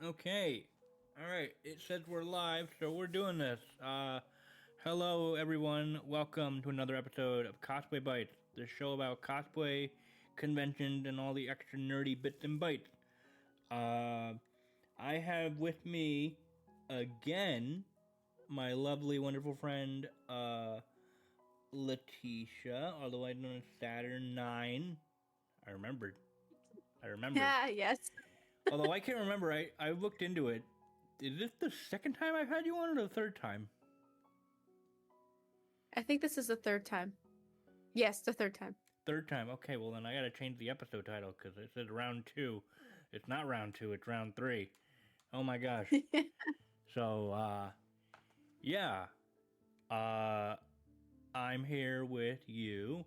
Okay. All right. It says we're live, so we're doing this. Hello, everyone. Welcome to another episode of Cosplay Bites, the show about cosplay, conventions, and all the extra nerdy bits and bytes. I have with me again my lovely, wonderful friend, Letitia, otherwise known as Saturnxne. I remembered. I remembered. Yeah, yes. Although I can't remember, I looked into it. Is this the second time I've had you on, or the third time? I think this is the third time. Yes, the third time. Third time. Okay, well then I gotta change the episode title because it says round 2. It's not round 2. It's round 3. Oh my gosh. So, yeah. I'm here with you,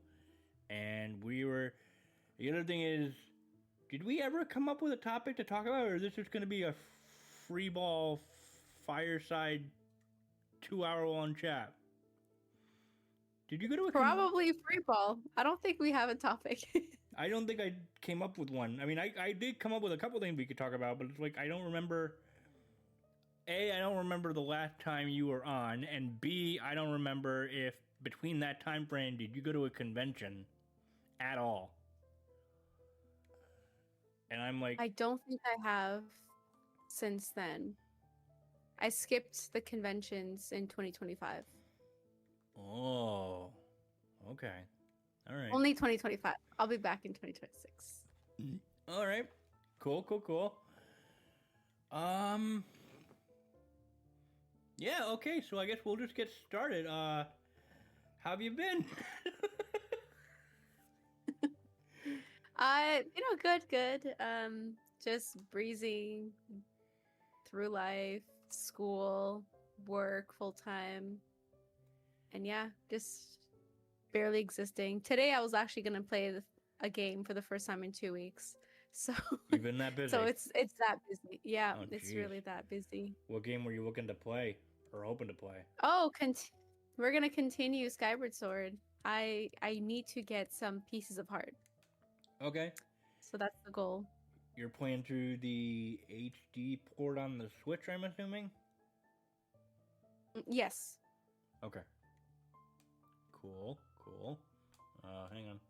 and the other thing is, did we ever come up with a topic to talk about, or is this just going to be a freeball fireside 2-hour long chat? Did you go to a Probably free ball. I don't think we have a topic. I don't think I came up with one. I mean, I did come up with a couple things we could talk about, but it's like I don't remember. A, I don't remember the last time you were on, and B, I don't remember if between that time frame did you go to a convention at all. And I'm like, I don't think I have since then. I skipped the conventions in 2025. oh, okay, all right, Only 2025. I'll be back in 2026. all right, cool. Yeah, okay, so I guess we'll just get started. How have you been? Good. Just breezing through life, school, work, full time. And yeah, just barely existing. Today I was actually going to play a game for the first time in 2 weeks. So You've been that busy. So it's that busy. Yeah, Oh, it's geez. really that busy. What game were you looking to play or hoping to play? Oh, we're going to continue Skyward Sword. I need to get some pieces of heart. Okay. So that's the goal. You're playing through the HD port on the Switch, I'm assuming? Yes. Okay. Cool. Hang on.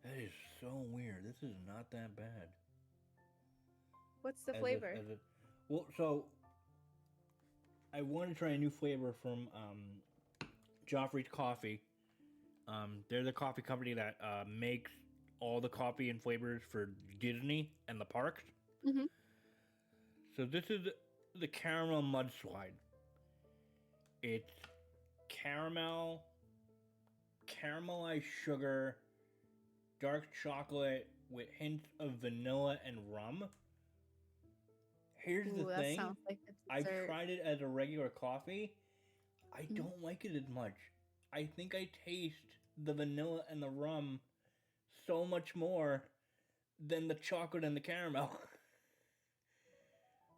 That is so weird. This is not that bad. What's the flavor? Well, so I want to try a new flavor from Joffrey's Coffee. They're the coffee company that makes all the coffee and flavors for Disney and the parks. Mm-hmm. So this is the caramel mudslide. It's caramelized sugar, dark chocolate with hints of vanilla and rum. Here's the thing. Sounds like I've tried it as a regular coffee. I don't like it as much. I think I taste the vanilla and the rum so much more than the chocolate and the caramel.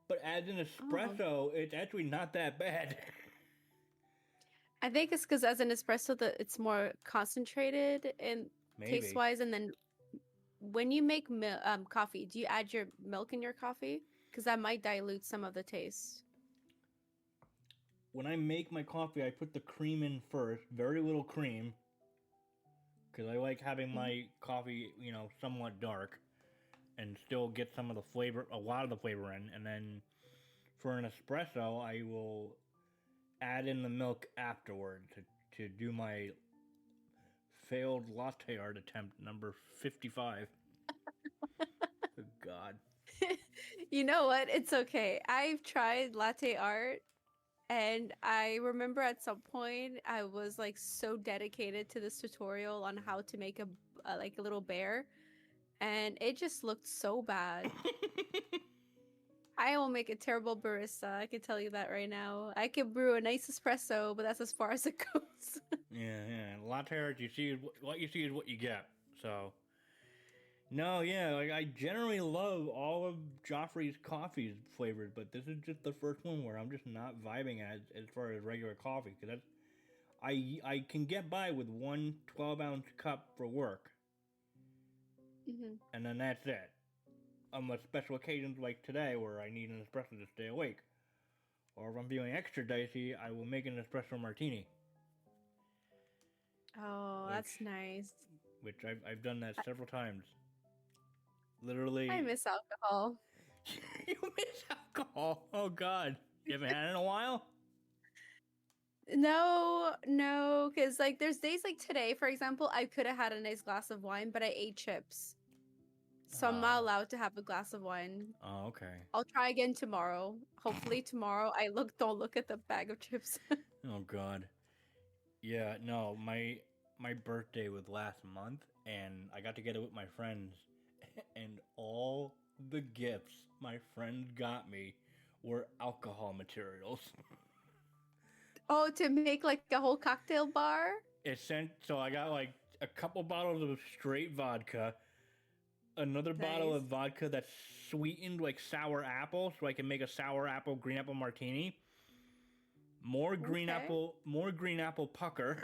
But as an espresso, it's actually not that bad. I think it's because as an espresso, it's more concentrated and taste-wise. And then when you make coffee, do you add your milk in your coffee? Because that might dilute some of the taste. When I make my coffee, I put the cream in first. Very little cream. Because I like having my coffee, somewhat dark. And still get some of the flavor, a lot of the flavor in. And then for an espresso, I will add in the milk afterward to do my failed latte art attempt number 55. Good God. You know what? It's okay. I've tried latte art, and I remember at some point I was like so dedicated to this tutorial on how to make a little bear, and it just looked so bad. I will make a terrible barista. I can tell you that right now. I can brew a nice espresso, but that's as far as it goes. Yeah. Latte art, what you see is what you get. So, no, yeah, like I generally love all of Joffrey's coffee flavors, but this is just the first one where I'm just not vibing as far as regular coffee, because I can get by with one 12-ounce cup for work, Hmm. and then that's it. Unless special occasions like today where I need an espresso to stay awake. Or if I'm feeling extra dicey, I will make an espresso martini. Oh, that's Which nice. I've done that I several times. I Literally, miss alcohol. you miss alcohol. Oh God, you haven't had it in a while. No, no, because like there's days like today, for example, I could have had a nice glass of wine, but I ate chips. So I'm not Oh, allowed to have a glass of wine. oh, okay. I'll try again tomorrow. Hopefully tomorrow I don't look at the bag of chips. Oh God. Yeah, no, my birthday was last month, and I got together with my friends, and all the gifts my friends got me were alcohol materials. Oh, to make like a whole cocktail bar? So I got like a couple bottles of straight vodka, another bottle Nice. of vodka that's sweetened like sour apple, so I can make a sour apple green apple martini. Okay. More green apple pucker.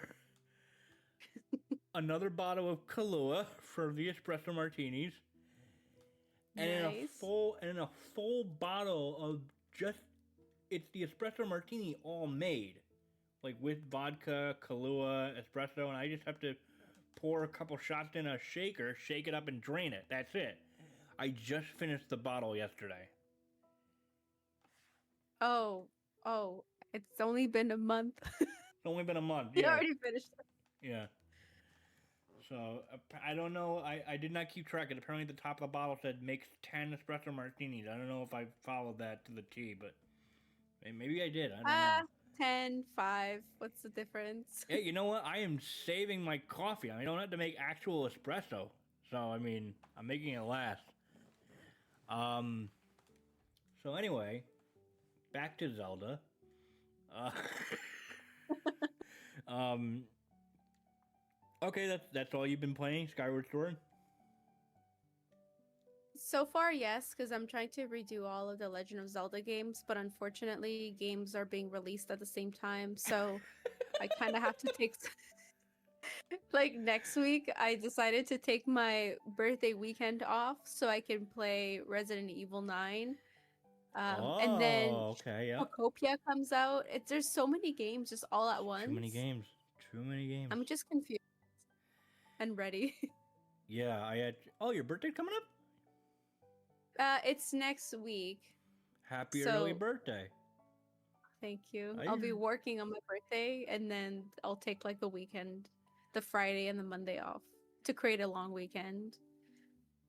Another bottle of Kahlua for the espresso martinis, and Nice. in a full bottle of just it's the espresso martini all made, like with vodka, Kahlua, espresso, and I just have to pour a couple shots in a shaker, shake it up, and drain it. That's it. I just finished the bottle yesterday. Oh, oh, it's only been a month. It's only been a month. You Yeah, already finished it. yeah. So I don't know. I did not keep track. It apparently the top of the bottle said makes 10 espresso martinis. I don't know if I followed that to the T, but maybe I did. I don't Ah, know. 10, 5. What's the difference? Hey, you know what? I am saving my coffee. I don't have to make actual espresso. So I mean, I'm making it last. Um. So anyway, back to Zelda. Uh, um. Okay, that's all you've been playing, Skyward Sword. So far, yes, because I'm trying to redo all of the Legend of Zelda games, but unfortunately, games are being released at the same time, so I kind of have to take. Like next week, I decided to take my birthday weekend off so I can play Resident Evil 9. And then Oh, okay, yeah. Photopia comes out. There's so many games just all at Too many once. games. Too many games. I'm just confused and ready. Yeah, I had. Oh, your birthday coming up? It's next week. Happy early So birthday. thank you. I I'll be working on my birthday and then I'll take like the weekend, the Friday and the Monday off to create a long weekend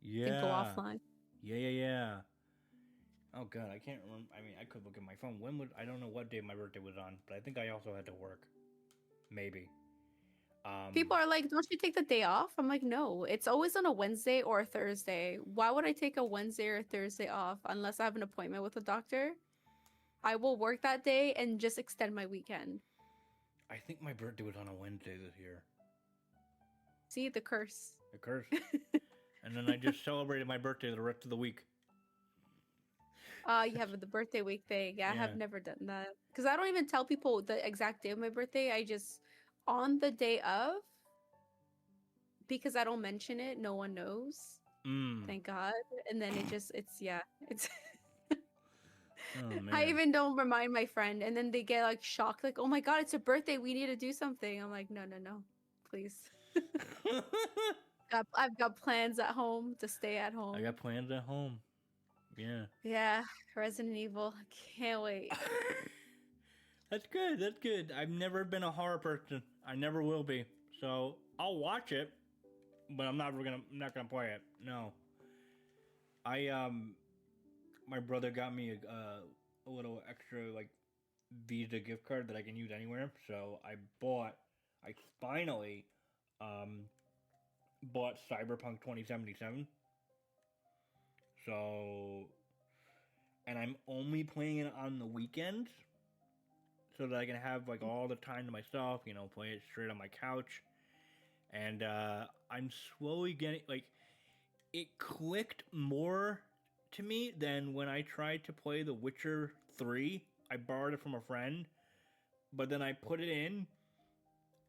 and go yeah. offline. Yeah. Oh god, I can't remember. I mean, I could look at my phone. I don't know what day my birthday was on, but I think I also had to work. Maybe. People are like, don't you take the day off? I'm like, no, it's always on a Wednesday or a Thursday. Why would I take a Wednesday or a Thursday off unless I have an appointment with a doctor? I will work that day and just extend my weekend. I think my birthday was on a Wednesday this year. See the curse. The curse. And then I just celebrated my birthday the rest of the week. You have the birthday week thing. Yeah, I Yeah. have never done that. Because I don't even tell people the exact day of my birthday. I just, on the day of, because I don't mention it, no one knows. Thank God. And then it's. Oh man. I even don't remind my friend, and then they get like shocked, like, "Oh my God, it's a birthday. We need to do something." I'm like, "No, please." I've got plans at home to stay at home. I got plans at home. Yeah. Yeah, Resident Evil. I can't wait. That's good. That's good. I've never been a horror person. I never will be. So I'll watch it, but I'm not gonna play it. No. My brother got me a little extra like Visa gift card that I can use anywhere. So I finally um bought Cyberpunk 2077. So, and I'm only playing it on the weekends so that I can have like all the time to myself, play it straight on my couch. And I'm slowly getting like it clicked more to me than when I tried to play The Witcher 3. I borrowed it from a friend, but then I put it in,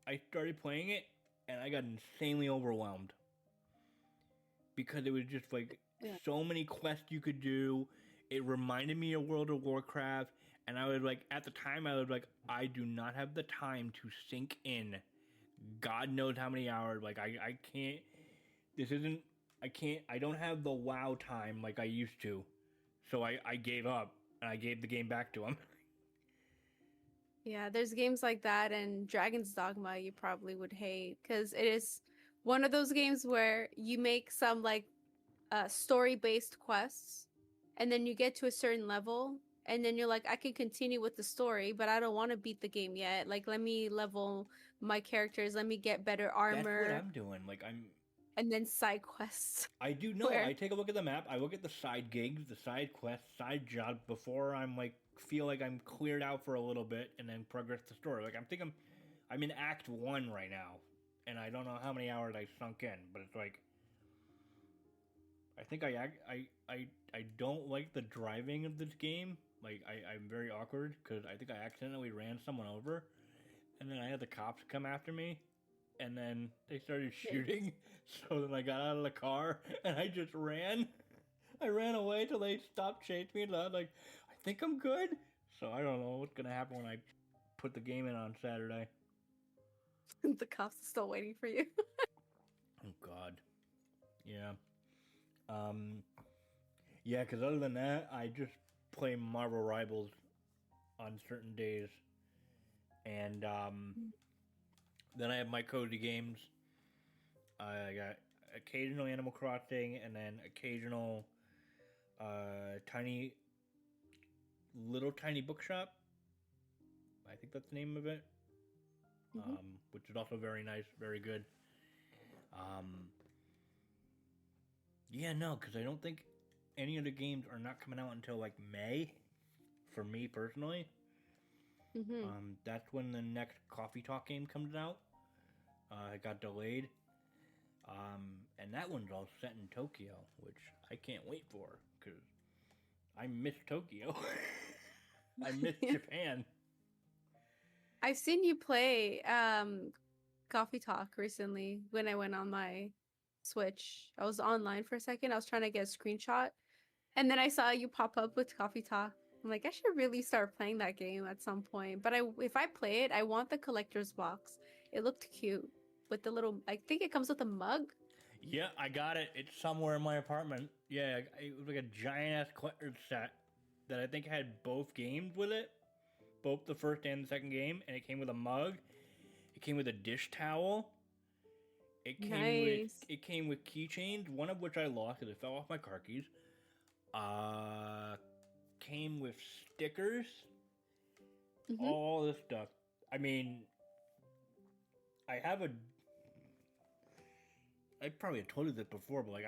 I started playing it, and I got insanely overwhelmed. because it was just like Yeah. so many quests you could do. It reminded me of World of Warcraft, and I was like, at the time, I was like, I do not have the time to sink in. God knows how many hours. Like I can't. This isn't. I can't. I don't have the WoW time like I used to, so I gave up and I gave the game back to him. Yeah, there's games like that and Dragon's Dogma you probably would hate because it is one of those games where you make some like story-based quests and then you get to a certain level and then you're like, I can continue with the story, but I don't want to beat the game yet. Like, let me level my characters, let me get better That's what armor, I'm doing. Like and then side quests I do know. where I take a look at the map. I look at the side gigs, the side quests, side jobs before I'm like feel like I'm cleared out for a little bit, and then progress the story. Like I'm in Act 1 right now, and I don't know how many hours I sunk in, but it's like I think I don't like the driving of this game. Like I'm very awkward because I think I accidentally ran someone over, and then I had the cops come after me, and then they started shooting. So then I got out of the car and I just ran. I ran away till they stopped chasing me. And I was like, I think I'm good. So I don't know what's gonna happen when I put the game in on Saturday. the cops are still waiting for you. Oh God. Yeah. Um. Yeah, because other than that, I just play Marvel Rivals on certain days, and then I have my cozy games. I got occasional Animal Crossing, and then occasional tiny little tiny bookshop. I think that's the name of it. Mhm. Which is also very nice, very good. Um, yeah, no, because I don't think any of the games are not coming out until like May. For me personally, Mhm. that's when the next Coffee Talk game comes out. It got delayed, and that one's all set in Tokyo, which I can't wait for because I miss Tokyo. I miss Japan. I've seen you play Coffee Talk recently when I went on my Switch. I was online for a second. I was trying to get a screenshot, and then I saw you pop up with Coffee Talk. I'm like, I should really start playing that game at some point. But if I play it, I want the collector's box. It looked cute with the little. I think it comes with a mug. Yeah, I got it. It's somewhere in my apartment. Yeah, it was like a giant ass collector's set that I think had both games with it, both the first and the second game, and it came with a mug. It came with a dish towel. Nice. It came with keychains, one of which I lost because it fell off my car keys. Uh, Came with stickers, Hmm. all this stuff. I mean, I have a. I probably have told you this before, but like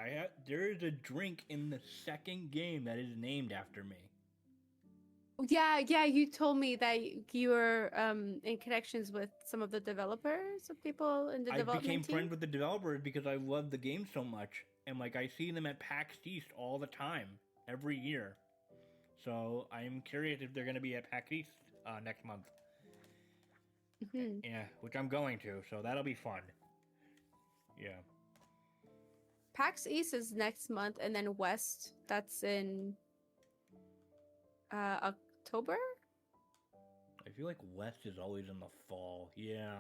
there is a drink in the second game that is named after me. Yeah, yeah. You told me that you were in connections with some of the developers, of people in the I became development team. friends with the developers because I love the game so much, and like I see them at PAX East all the time, every year. So I'm curious if they're going to be at PAX East next month. Hmm. Yeah, which I'm going to, so that'll be fun. Yeah. PAX East is next month, and then West, that's in October. I feel like West is always in the fall. Yeah.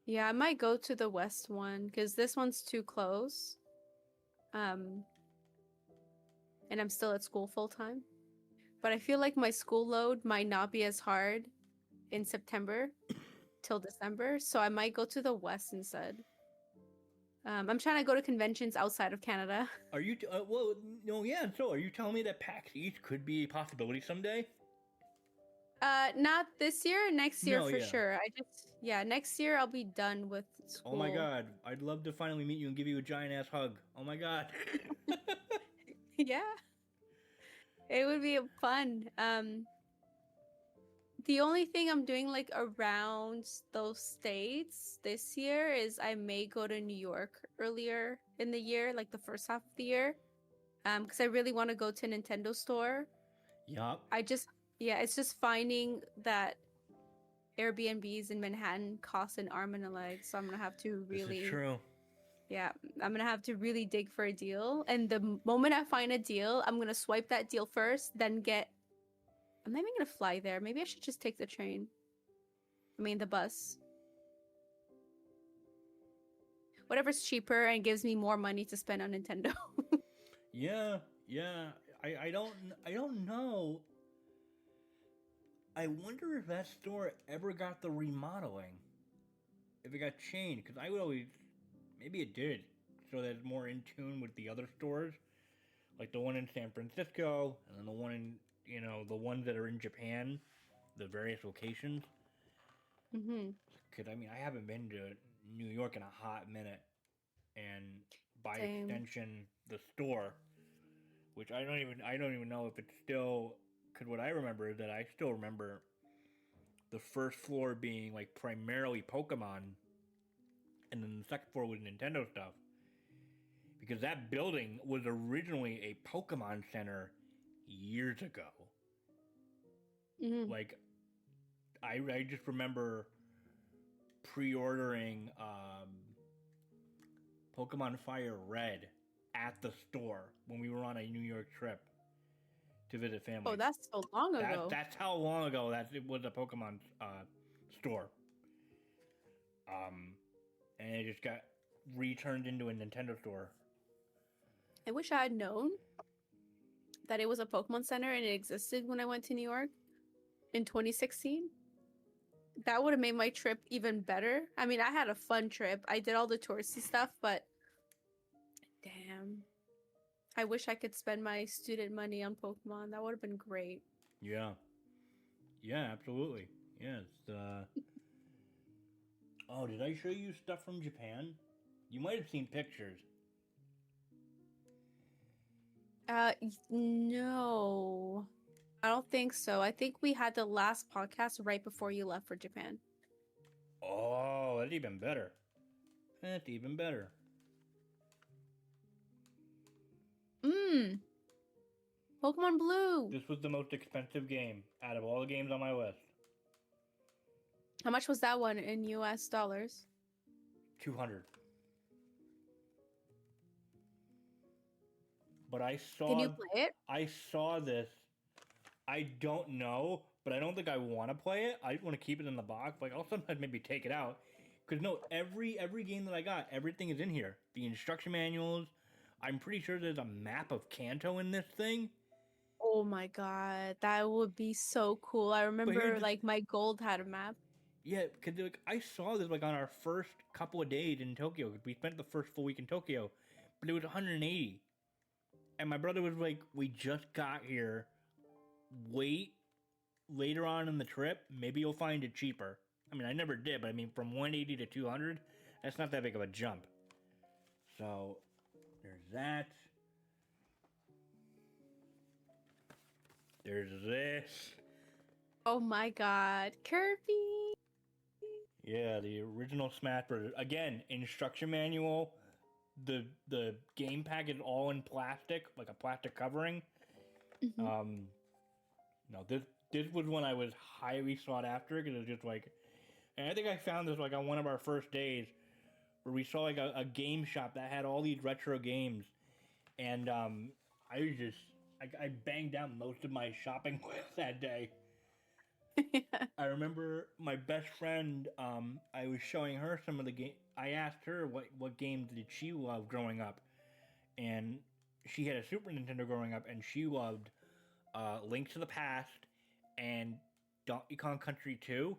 Yeah, I might go to the West one because this one's too close. Um, and I'm still at school full time. But I feel like my school load might not be as hard in September till December, so I might go to the West instead. I'm trying to go to conventions outside of Canada. Are you? Well, no, yeah. So, are you telling me that PAX East could be a possibility someday? Not this year, next year No, for yeah. sure. Yeah, next year I'll be done with Oh my school. God, I'd love to finally meet you and give you a giant ass hug. Oh my God. Yeah, it would be fun. The only thing I'm doing like around those states this year is I may go to New York earlier in the year, like the first half of the year. Because I really want to go to a Nintendo store. Yup. I just Yeah, it's just finding that Airbnbs in Manhattan cost an arm and a leg, so I'm gonna have to This is really true. Yeah, I'm gonna have to really dig for a deal. And the moment I find a deal, I'm gonna swipe that deal first, then get. I'm not even gonna fly there. Maybe I should just take the train. I mean, the bus. Whatever's cheaper and gives me more money to spend on Nintendo. Yeah, yeah. I don't know. I wonder if that store ever got the remodeling. If it got changed, because I would always, maybe it did, so that it's more in tune with the other stores, like the one in San Francisco, and then the one in, the ones that are in Japan, the various locations. hmm Because I mean, I haven't been to New York in a hot minute, and by Same. extension, the store, which I don't even know if it's still. Because what I remember is that I still remember the first floor being like primarily Pokemon, and then the second floor was Nintendo stuff. Because that building was originally a Pokemon Center years ago. hmm Like I just remember pre-ordering Pokemon Fire Red at the store when we were on a New York trip to visit Oh, family. that's so long ago. That's how long ago that it was a Pokemon store. Um, and it just got returned into a Nintendo store. I wish I had known that it was a Pokemon Center and it existed when I went to New York in 2016. That would have made my trip even better. I mean, I had a fun trip. I did all the touristy stuff, but damn. I wish I could spend my student money on Pokemon. That would have been great. Yeah, yeah, absolutely. Yes. Oh, did I show you stuff from Japan? You might have seen pictures. No. I don't think so. I think we had the last podcast right before you left for Japan. Oh, that's even better. That's even better. Mmm. Pokemon Blue. This was the most expensive game out of all the games on my list. How much was that one in US dollars? 200. But Can you play it? I saw this. I don't know, but I don't think I want to play it. I just want to keep it in the box. Like I'll sometimes maybe take it out. Cause no, every game that I got, everything is in here. The instruction manuals. I'm pretty sure there's a map of Kanto in this thing. Oh my god, that would be so cool. I But here's remember the like my gold had a map. Yeah, because like I saw this like on our first couple of days in Tokyo. We spent the first full week in Tokyo, but it was 180. And my brother was like, "We just got here. Wait later on in the trip. Maybe you'll find it cheaper." I mean, I never did, but I mean, from 180 to 200, that's not that big of a jump. So there's that. There's this. Oh my god, Kirby. Yeah, the original Smash Bros. Again, instruction manual. The game pack is all in plastic, like a plastic covering. Mhm. No, this was when I was highly sought after because it was just like, and I think I found this like on one of our first days where we saw like a game shop that had all these retro games, and I was just I banged out most of my shopping list that day. I remember my best friend. I was showing her some of the game. I asked her what games did she love growing up, and she had a Super Nintendo growing up, and she loved Link to the Past and Donkey Kong Country 2.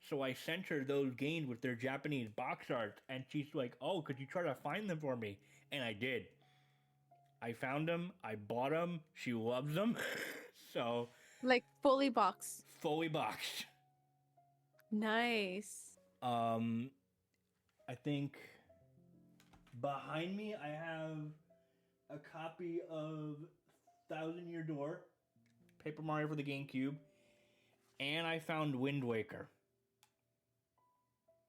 So I sent her those games with their Japanese box arts, and she's like, "Oh, could you try to find them for me?" And I did. I found them. I bought them. She loves them. So Like fully boxed. fully boxed. Nice. Um, I think behind me I have a copy of Thousand Year Door, Paper Mario for the GameCube, and I found Wind Waker.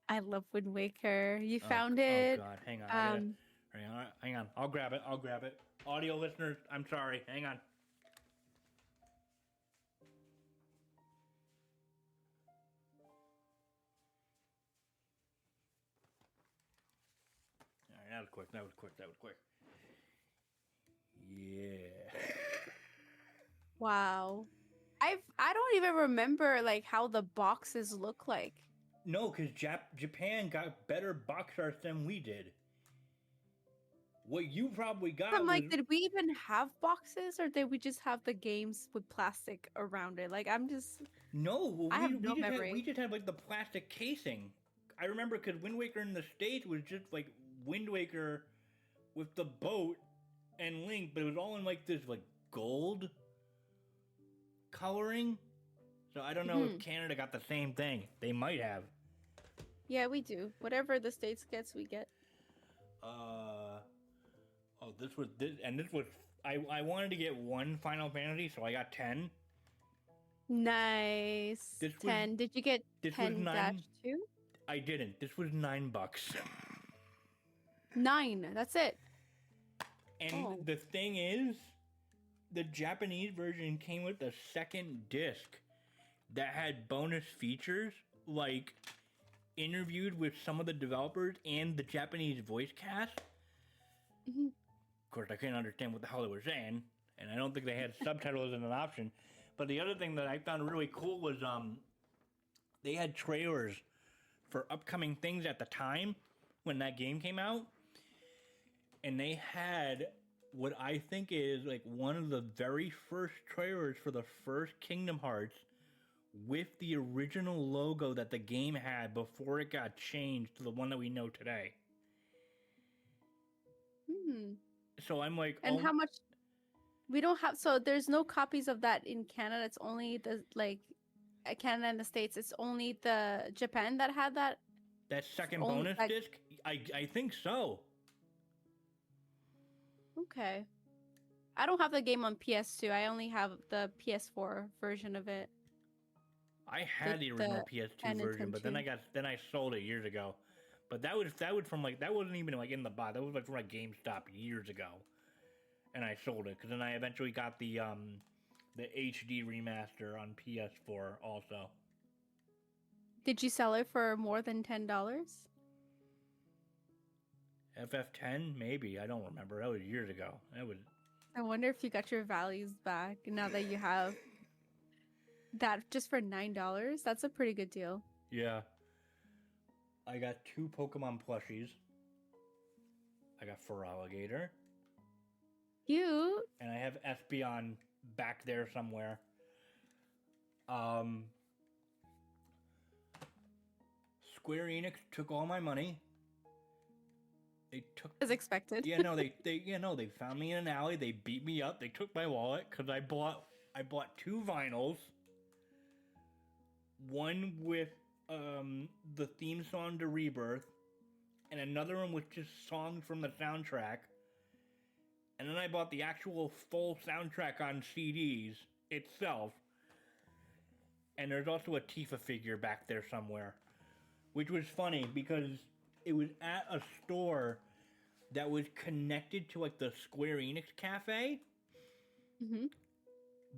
I love Wind Waker. You Oh, found oh it. God, hang on. Um, Hang on. I'll grab it. I'll grab it. Audio listeners, I'm sorry. Hang on. All That was quick. That was quick. That was quick. Yeah. Wow. I don't even remember like how the boxes look like. No, because Japan got better box arts than we did. What you probably got I'm was like, did we even have boxes or did we just have the games with plastic around it? Like I'm just no. Well, I have we no just had memory. like the plastic casing. I remember because Wind Waker in the States was just like Wind Waker with the boat and Link, but it was all in like this like gold coloring. So I don't know if Mhm. Canada got the same thing. They might have. Yeah, we do. Whatever the States gets, we get. Oh, this was. I wanted to get one Final Fantasy, so I got 10. Nice. This was 10. Did you get this was 10 9. 2? I didn't. This was $9. 9. That's it. And Oh. the thing is, the Japanese version came with a second disc that had bonus features like interviewed with some of the developers and the Japanese voice cast. Mhm. Of course, I couldn't understand what the hell they were saying, and I don't think they had subtitles as an option. But the other thing that I found really cool was they had trailers for upcoming things at the time when that game came out, and they had what I think is like one of the very first trailers for the first Kingdom Hearts with the original logo that the game had before it got changed to the one that we know today. Hmm. So I'm like, And oh, how much we don't have so there's no copies of that in Canada. It's only the like Canada and the States. It's only the Japan that had that. that second Only bonus like disc? I think so. okay. I don't have the game on PS2. I only have the PS4 version of it. I had the original PS2 10 and version, 10 but 2. then I sold it years ago. But that was from like that wasn't even like in the box. That was like from like GameStop years ago, and I sold it because then I eventually got the HD remaster on PS4 also. Did you sell it for more than $10? FF10 maybe, I don't remember. That was years ago. That was I wonder if you got your values back now that you have that just for $9. That's a pretty good deal. yeah. I got 2 Pokemon plushies. I got Feraligatr. Cute. And I have Espeon back there somewhere. Square Enix took all my money. They took As expected. yeah, no, they found me in an alley. They beat me up. They took my wallet because I bought 2 vinyls. One with the theme song to Rebirth, and another one with just songs from the soundtrack. And then I bought the actual full soundtrack on CDs itself. And there's also a Tifa figure back there somewhere, which was funny because it was at a store that was connected to like the Square Enix cafe. Mm-hmm.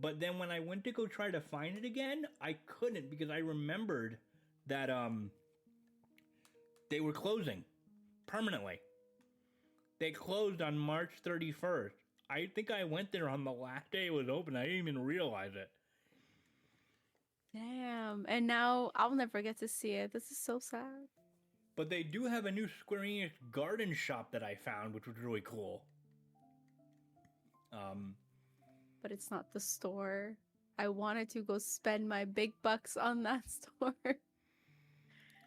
But then when I went to go try to find it again, I couldn't because I remembered that they were closing permanently. They closed on March 31st. I think I went there on the last day it was open. I didn't even realize it. Damn. And now I'll never get to see it. This is so sad. But they do have a new Square Enix garden shop that I found, which was really cool. But it's not the store. I wanted to go spend my big bucks on that store.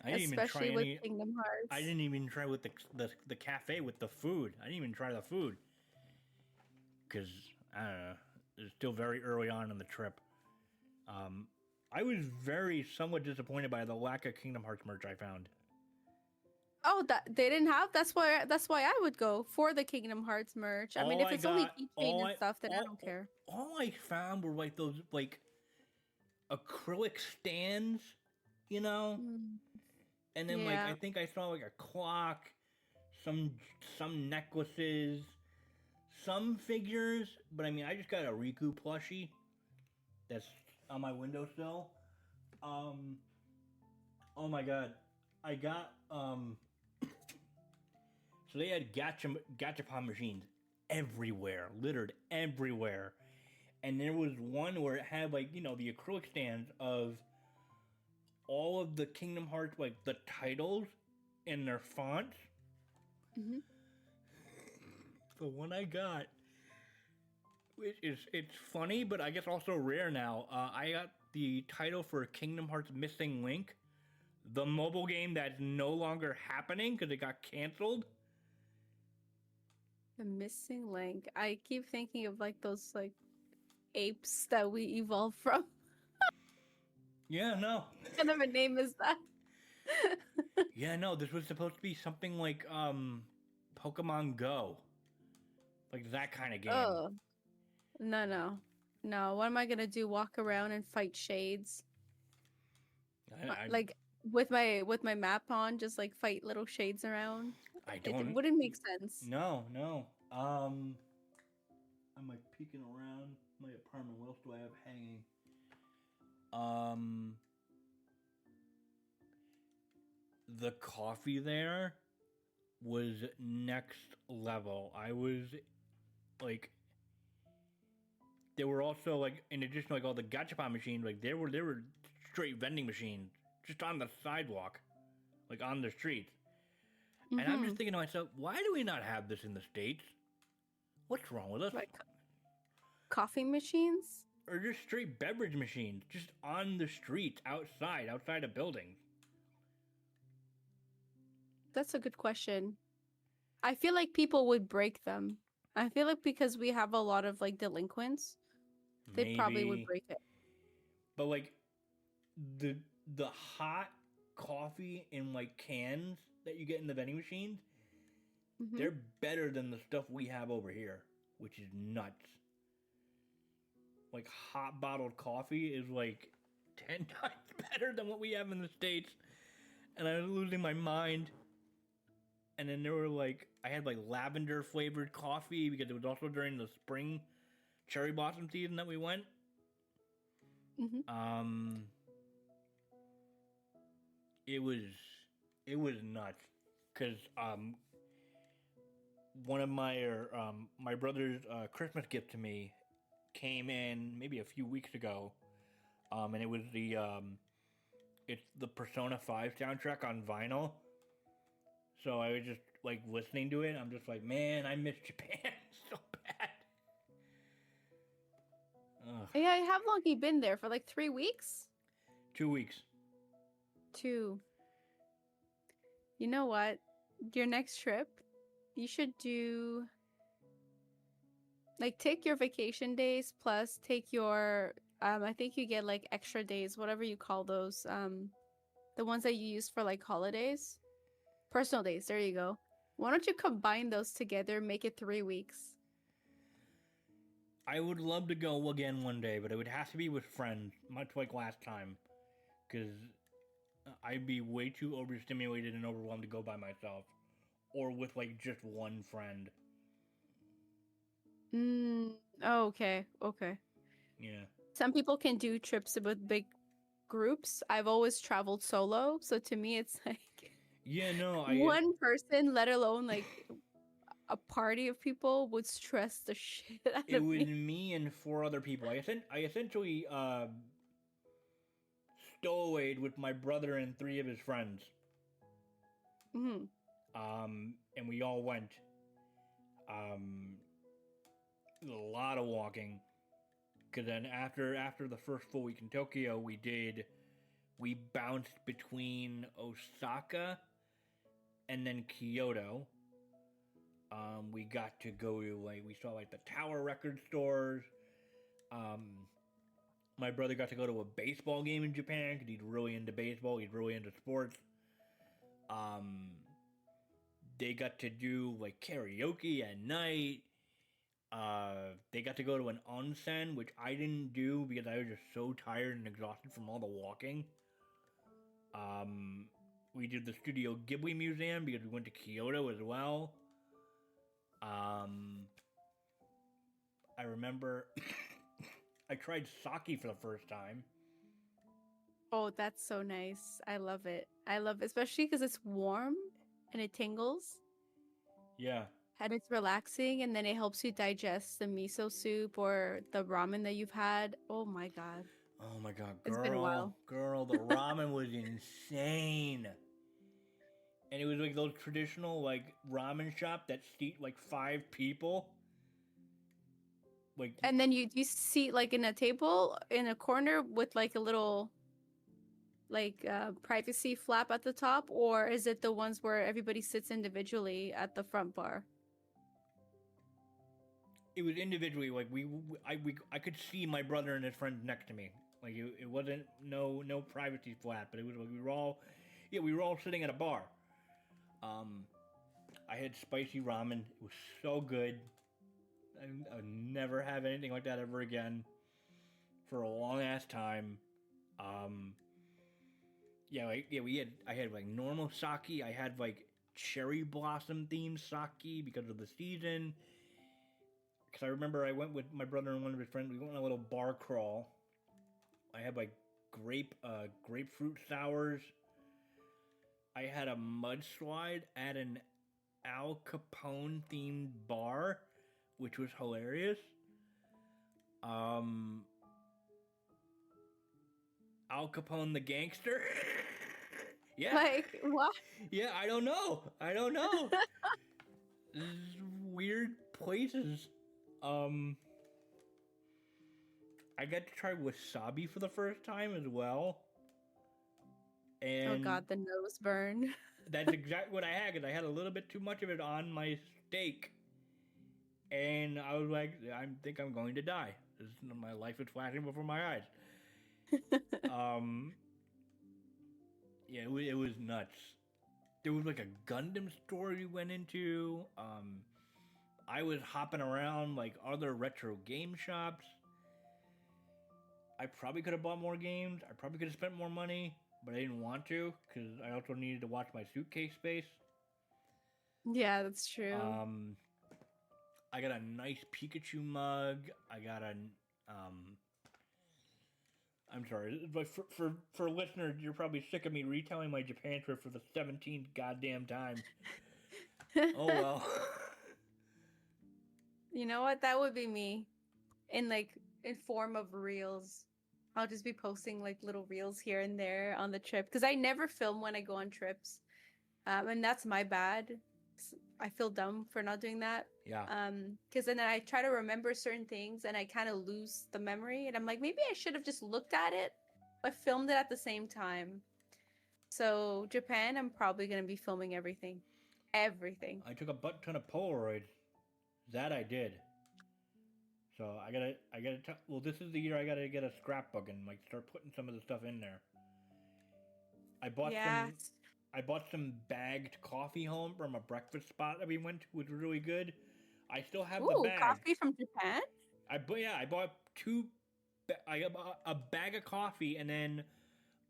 I didn't even try Especially with any. Kingdom Hearts. I didn't even try with the cafe with the food. I didn't even try the food because I don't know. It's still very early on in the trip. I was somewhat disappointed by the lack of Kingdom Hearts merch I found. Oh, that they didn't have. That's why I would go for the Kingdom Hearts merch. I mean, if it's only keychain and stuff, then I don't care. All I found were like those like acrylic stands, you know. And then like I think I saw like a clock, some necklaces, some figures, but I mean I just got a Riku plushie that's on my windowsill. Oh my god. I got So they had gachapon machines everywhere, littered everywhere. And there was one where it had like, the acrylic stands of all of the Kingdom Hearts, like the titles and their fonts. Hmm. The one I got, which is it's funny, but I guess also rare now. I got the title for Kingdom Hearts Missing Link, the mobile game that's no longer happening because it got canceled. The missing link. I keep thinking of like those like apes that we evolved from. Yeah, no. What kind of a name is that? Yeah, no. This was supposed to be something like Pokemon Go, like that kind of game. Oh, no, no. No, what am I gonna do? Walk around and fight shades? I Like with my map on, just like fight little shades around? I It don't. wouldn't make sense. No, no. I'm like peeking around my apartment. What else do I have hanging? Um, the coffee there was next level. I was like, there were also like, in addition to like all the gachapon machines, like there were straight vending machines just on the sidewalk, like on the streets. And I'm just Mm-hmm. thinking to myself, why do we not have this in the States? What's wrong with us? Like coffee machines? Or just straight beverage machines, just on the streets, outside of buildings. That's a good question. I feel like people would break them. I feel like because we have a lot of like delinquents, they probably would Maybe, break it. but like the the hot coffee in like cans that you get in the vending machines, Hmm. they're better than the stuff we have over here, which is nuts. Like hot bottled coffee is like 10 times better than what we have in the States, and I was losing my mind. And then there were like I had like lavender flavored coffee because it was also during the spring cherry blossom season that we went. Hmm. Um, it was it was nuts because one of my brother's Christmas gift to me came in maybe a few weeks ago, and it was it's the Persona 5 soundtrack on vinyl. So I was just like listening to it. I'm just like, man, I miss Japan so bad. Ugh. Yeah, how long you been there? For like 3 weeks? 2 weeks. 2. You know what? Your next trip, you should do like take your vacation days plus take your I think you get like extra days, whatever you call those. The ones that you use for like holidays. Personal days, there you go. Why don't you combine those together, make it 3 weeks? I would love to go again one day, but it would have to be with friends, much like last time, because I'd be way too overstimulated and overwhelmed to go by myself, or with like just one friend. Mm, oh, okay, okay. Yeah. Some people can do trips with big groups. I've always traveled solo, so to me it's like Yeah. No. one person, let alone like a party of people, would stress the shit out It of was me. me and 4 other people. I essentially stowawayed with my brother and 3 of his friends. Hmm. And we all went. Um, a lot of walking. Because then after the first full week in Tokyo, we bounced between Osaka and then Kyoto. We got to go to like we saw like the Tower Record stores. Um, my brother got to go to a baseball game in Japan because he's really into baseball. He's really into sports. Um, they got to do like karaoke at night. They got to go to an onsen, which I didn't do because I was just so tired and exhausted from all the walking. We did the Studio Ghibli Museum because we went to Kyoto as well. I remember I tried sake for the first time. Oh, that's so nice. I love it. I love it, especially because it's warm and it tingles. Yeah. and it's relaxing, and then it helps you digest the miso soup or the ramen that you've had. Oh my god, Oh my god, it's been a while. girl, the ramen was insane. And it was like those traditional like ramen shop that seat like 5 people. Like And then you seat like in a table in a corner with like a little like privacy flap at the top, or is it the ones where everybody sits individually at the front bar? it was individually. Like I could see my brother and his friend next to me. Like it wasn't no privacy flat, but it was like we were all sitting at a bar. Um, I had spicy ramen. It was so good. I'll never have anything like that ever again for a long ass time. Um, I had like normal sake. I had like cherry blossom themed sake because of the season. Because I remember I went with my brother and one of his friends. We went on a little bar crawl. I had like grapefruit sours. I had a mudslide at an Al Capone themed bar, which was hilarious. Um, Al Capone the gangster. Yeah, Like what? yeah. I don't know. I don't know. This is weird places. Um, I got to try wasabi for the first time as well, Oh and god, the nose burn. that's exactly what I had. Cause I had a little bit too much of it on my steak, and I was like, I think I'm going to die. My life is flashing before my eyes. Um, yeah, it was nuts. There was like a Gundam store we went into. I was hopping around like other retro game shops. I probably could have bought more games. I probably could have spent more money, but I didn't want to because I also needed to watch my suitcase space. Yeah, that's true. Um, I got a nice Pikachu mug. I got a I'm sorry, but for listeners, you're probably sick of me retelling my Japan trip for the 17th goddamn time. Oh well. You know what? That would be me in like in form of reels. I'll just be posting like little reels here and there on the trip because I never film when I go on trips. And that's my bad. I feel dumb for not doing that. Yeah. Because then I try to remember certain things and I kind of lose the memory. And I'm like, maybe I should have just looked at it, but filmed it at the same time. So Japan, I'm probably gonna be filming everything, everything. I took a butt ton of Polaroids. That I did. So well, this is the year I gotta get a scrapbook and like start putting some of the stuff in there. I bought Yeah. some I bought some bagged coffee home from a breakfast spot that we went to, which was really good. I still have the Ooh, bag. coffee from Japan? I bought I got a bag of coffee and then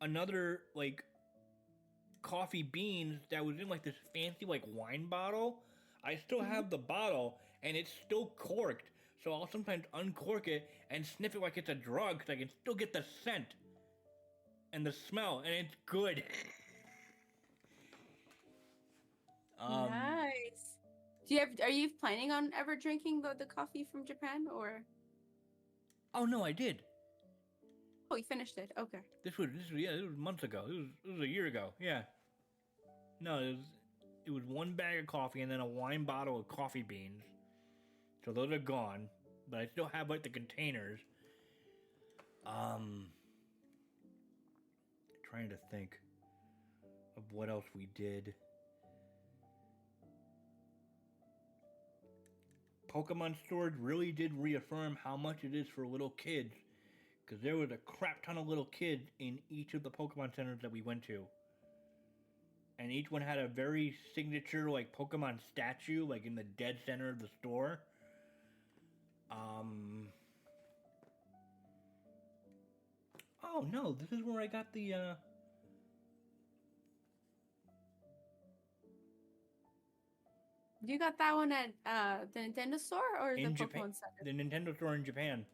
another like coffee beans that was in like this fancy like wine bottle. I still Mhm. have the bottle and it's still corked. So I'll sometimes uncork it and sniff it like it's a drug because I can still get the scent and the smell, and it's good. um, Nice. Are you planning on ever drinking the coffee from Japan or oh no, I did. oh you finished it? Okay. This was months ago. This was a year ago. Yeah. No, it was one bag of coffee and then a wine bottle of coffee beans. So those are gone, but I still have like the containers. Trying to think of what else we did. Pokemon Storage really did reaffirm how much it is for little kids, because there was a crap ton of little kids in each of the Pokemon centers that we went to. And each one had a very signature like Pokemon statue, like in the dead center of the store. Oh no, this is where I got the You got that one at the Nintendo store or the in Japan, Pokemon Center? the Nintendo store in Japan.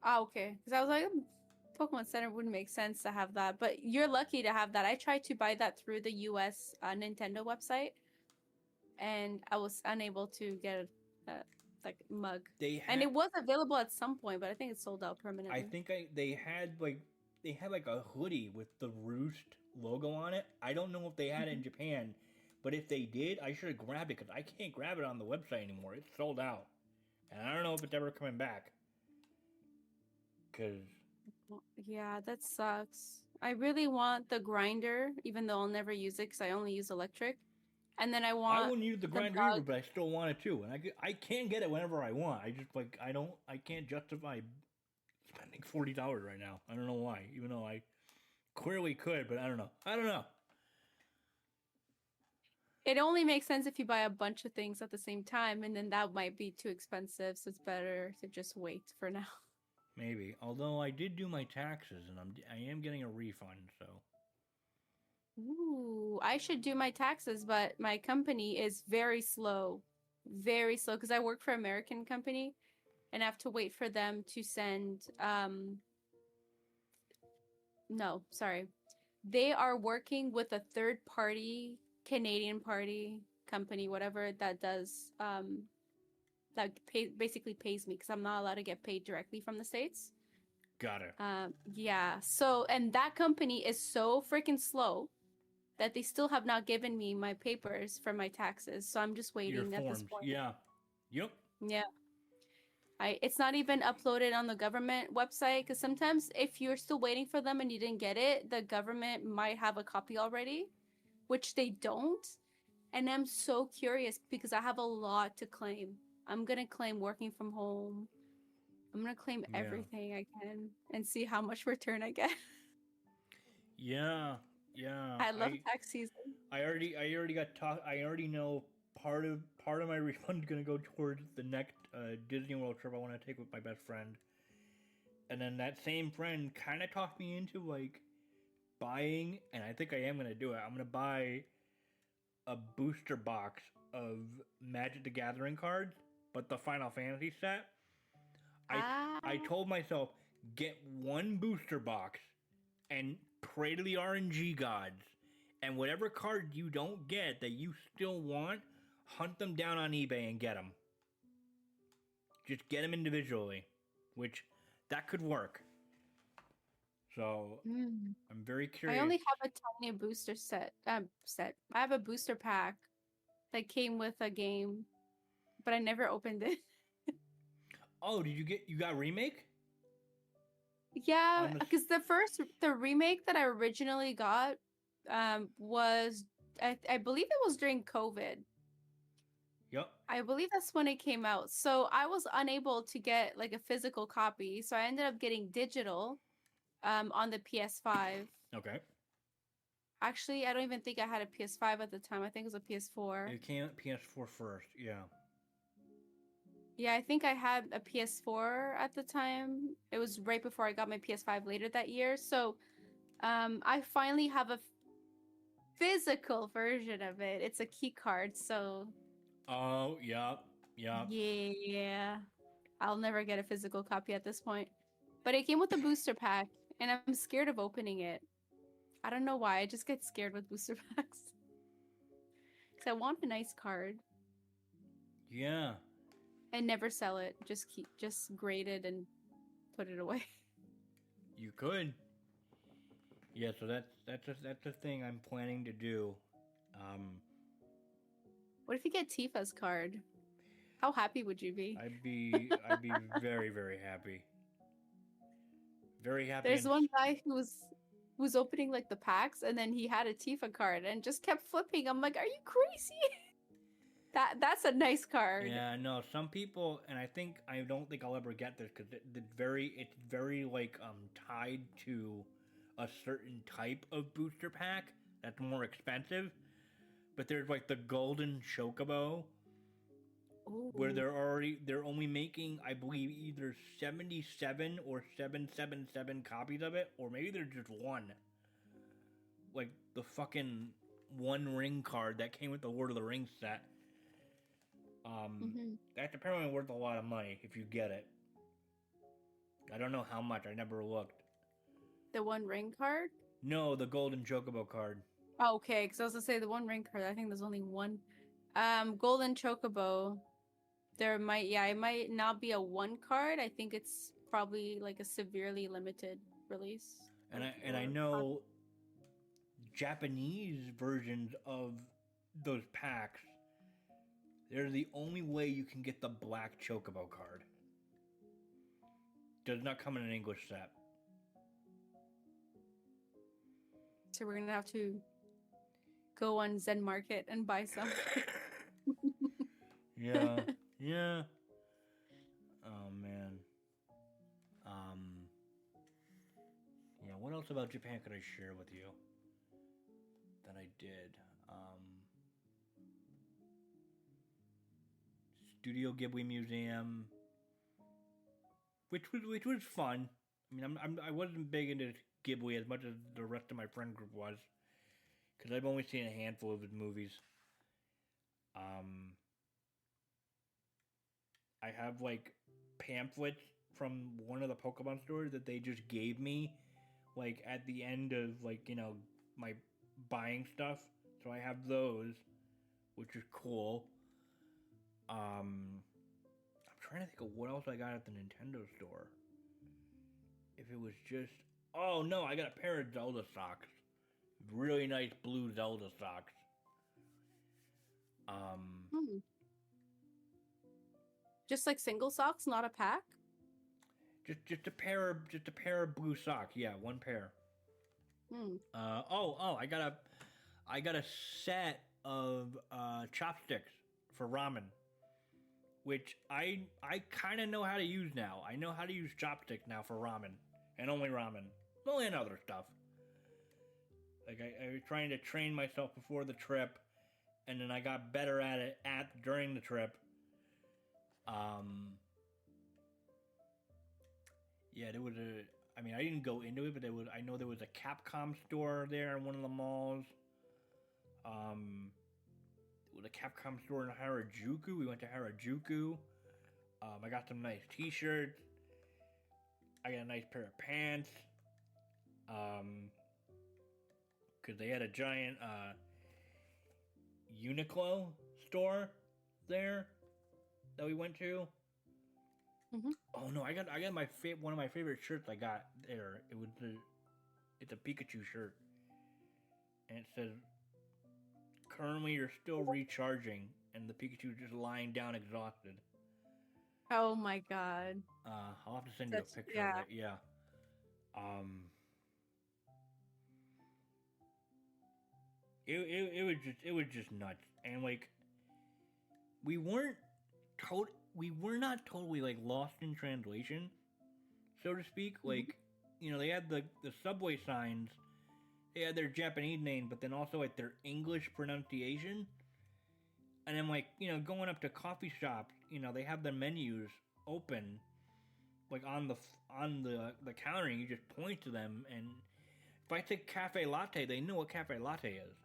Oh, okay. Because I was like, Pokemon Center wouldn't make sense to have that, but you're lucky to have that. I tried to buy that through the U.S. Nintendo website, and I was unable to get a like mug. They And had, it was available at some point, but I think it's sold out I permanently. think they had like a hoodie with the Roost logo on it. I don't know if they had it in Mhm. Japan, but if they did, I should have grabbed it because I can't grab it on the website anymore. It's sold out, and I don't know if it's ever coming back. Cause Yeah, that sucks. I really want the grinder, even though I'll never use it because I only use electric. And then I I want wouldn't use the the grinder either, mug. but I still want it too, and I can get it whenever I want. I just like I can't justify spending $40 right now. I don't know why, even though I clearly could, but I don't know. I don't know. It only makes sense if you buy a bunch of things at the same time, and then that might be too expensive, so it's better to just wait for now. Maybe. Although I did do my taxes, and I am getting a refund, so Ooh, I should do my taxes, but my company is very slow, because I work for an American company, and I have to wait for them to send. No, sorry, they are working with a third party Canadian party company, whatever that does basically pays me because I'm not allowed to get paid directly from the States. got it. Yeah. So, and that company is so freaking slow that they still have not given me my papers for my taxes. So I'm just Your waiting at this forms, point. yeah. Yep. Yeah. It's not even uploaded on the government website because sometimes if you're still waiting for them and you didn't get it, the government might have a copy already, which they don't. And I'm so curious because I have a lot to claim. I'm gonna claim working from home. I'm gonna claim Yeah. everything I can and see how much return I get. Yeah. Yeah. I love tax season. I already got talk. I already know part of my refund is gonna go towards the next Disney World trip I want to take with my best friend. And then that same friend kind of talked me into like buying, and I think I am gonna do it. I'm gonna buy a booster box of Magic the Gathering cards, but the Final Fantasy set. I Ah, I told myself get one booster box and pray to the RNG gods, and whatever card you don't get that you still want, hunt them down on eBay and get them. Just get them individually, which that could work. So mm. I'm very I curious. only have a tiny booster set. I have a booster pack that came with a game, but I never opened it. Oh, you got remake Yeah, on the? because the remake that I originally got was I believe it was during COVID. Yep. I believe that's when it came out. So I was unable to get like a physical copy, so I ended up getting digital on the PS5. Okay. Actually, I don't even think I had a PS5 at the time. I think it was a PS4. It came out PS4 first. Yeah. Yeah, I think I had a PS4 at the time. It was right before I got my PS5 later that year. So I finally have a physical version of it. It's a key card, so Oh, yeah. Yeah. yeah. I'll never get a physical copy at this point. But it came with a booster pack, and I'm scared of opening it. I don't know why. I just get scared with booster packs. Because I want a nice card Yeah. and never sell it. Just grade it and put it away. You could. Yeah. So that's a thing I'm planning to do. Um, What if you get Tifa's card? How happy would you be? I'd be very very happy. Very happy There's and one guy who's opening like the packs and then he had a Tifa card and just kept flipping. I'm like, are you crazy? That's a nice card. yeah. No, some people, and I don't think I'll ever get this because it's very like tied to a certain type of booster pack that's more expensive. But there's like the golden chocobo where Ooh. they're only making I believe either 77 or 777 copies of it, or maybe there's just one. Like the fucking one ring card that came with the Lord of the Rings set. Hmm. That's apparently worth a lot of money if you get it. I don't know how much. I never looked. The one ring card? No, the golden chocobo card. Oh, okay, because I was gonna say the one ring card. I think there's only one. Golden Chocobo. It might not be a one card. I think it's probably like a severely limited release. And I know Japanese versions of those packs. They're the only way you can get the black Chocobo card. Does not come in an English set. So we're gonna have to go on Zen Market and buy some. Yeah, yeah. Oh man. Yeah. What else about Japan could I share with you that I did? Studio Ghibli Museum, which was fun. I mean, I wasn't big into Ghibli as much as the rest of my friend group was, because I've only seen a handful of his movies. I have like pamphlets from one of the Pokemon stores that they just gave me, like at the end of like my buying stuff. So I have those, which is cool. I'm trying to think of what else I got at the Nintendo store. If it was just, oh no, I got a pair of Zelda socks, really nice blue Zelda socks. Hmm. Just like single socks, not a pack. Just a pair of blue socks. Yeah, one pair. Hmm. I got a set of chopsticks for ramen, which I kind of know how to use now. I know how to use chopsticks now for ramen, and only ramen, only and other stuff. Like I was trying to train myself before the trip, and then I got better at it during the trip. Yeah, there was a. I mean, I didn't go into it, but I know there was a Capcom store there in one of the malls. There was a Capcom store in Harajuku. We went to Harajuku. I got some nice T-shirts. I got a nice pair of pants. Because they had a giant Uniqlo store there that we went to. Mm-hmm. Oh no, I got my one of my favorite shirts I got there. It's a Pikachu shirt, and it says, "Currently, you're still recharging," and the Pikachu just lying down exhausted. Oh my god. I'll have to send you a picture of it. Yeah. It was just nuts, and like we weren't we were not totally like lost in translation, so to speak. Mm-hmm. Like, they had the subway signs, they had their Japanese name, but then also like their English pronunciation. And then like, going up to coffee shops, they have the menus open, like on the counter, and you just point to them, and if I say cafe latte, they know what cafe latte is.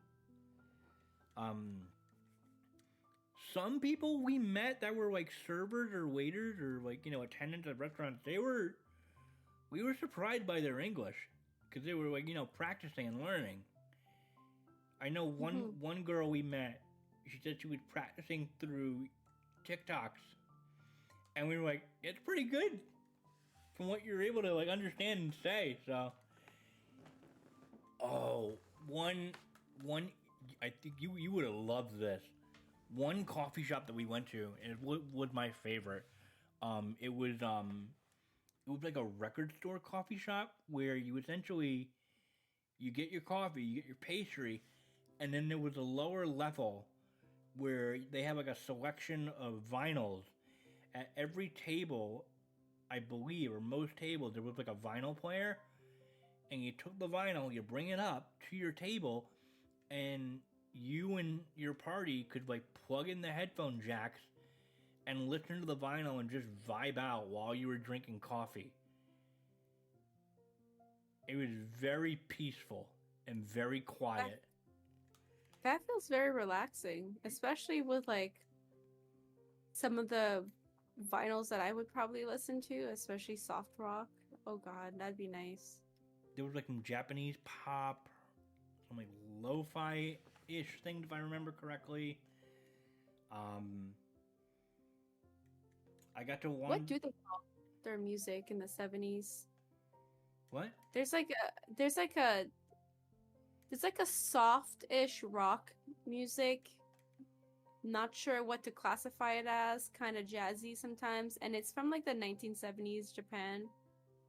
Some people we met that were like servers or waiters or like attendants at restaurants, we were surprised by their English because they were like practicing and learning. I know one girl we met, she said she was practicing through TikToks, and we were like, it's pretty good from what you're able to like understand and say. So, one, I think you would have loved this. One coffee shop that we went to, and it was my favorite. It was like a record store coffee shop where you essentially you get your coffee, you get your pastry, and then there was a lower level where they have like a selection of vinyls. At every table, I believe, or most tables, there was like a vinyl player, and you took the vinyl, you bring it up to your table, and you and your party could like plug in the headphone jacks and listen to the vinyl and just vibe out while you were drinking coffee. It was very peaceful and very quiet. That feels very relaxing, especially with like some of the vinyls that I would probably listen to, especially soft rock. Oh god, that'd be nice. There was like some Japanese pop, some like lo-fi ish things if I remember correctly. Um, I got to What one. do they call their music in the 70s? What? There's like a there's like a it's like a soft-ish rock music. Not sure what to classify it as, kind of jazzy sometimes, and it's from like the 1970s Japan.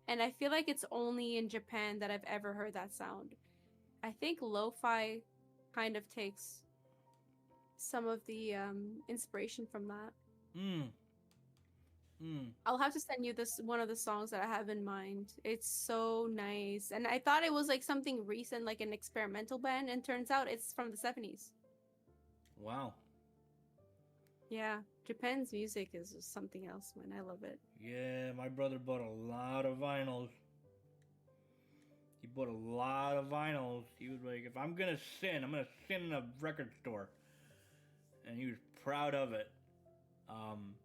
And I feel like it's only in Japan that I've ever heard that sound. I think lo-fi kind of takes some of the inspiration from that. Mm. Mm. I'll have to send you this one of the songs that I have in mind. It's so nice. And I thought it was like something recent, like an experimental band, and turns out it's from the 70s. Wow. Yeah, Japan's music is just something else, man. I love it. Yeah, my brother bought a lot of vinyls. He bought a lot of vinyls. He was like, if I'm gonna sin, I'm gonna sin in a record store. And he was proud of it. Um,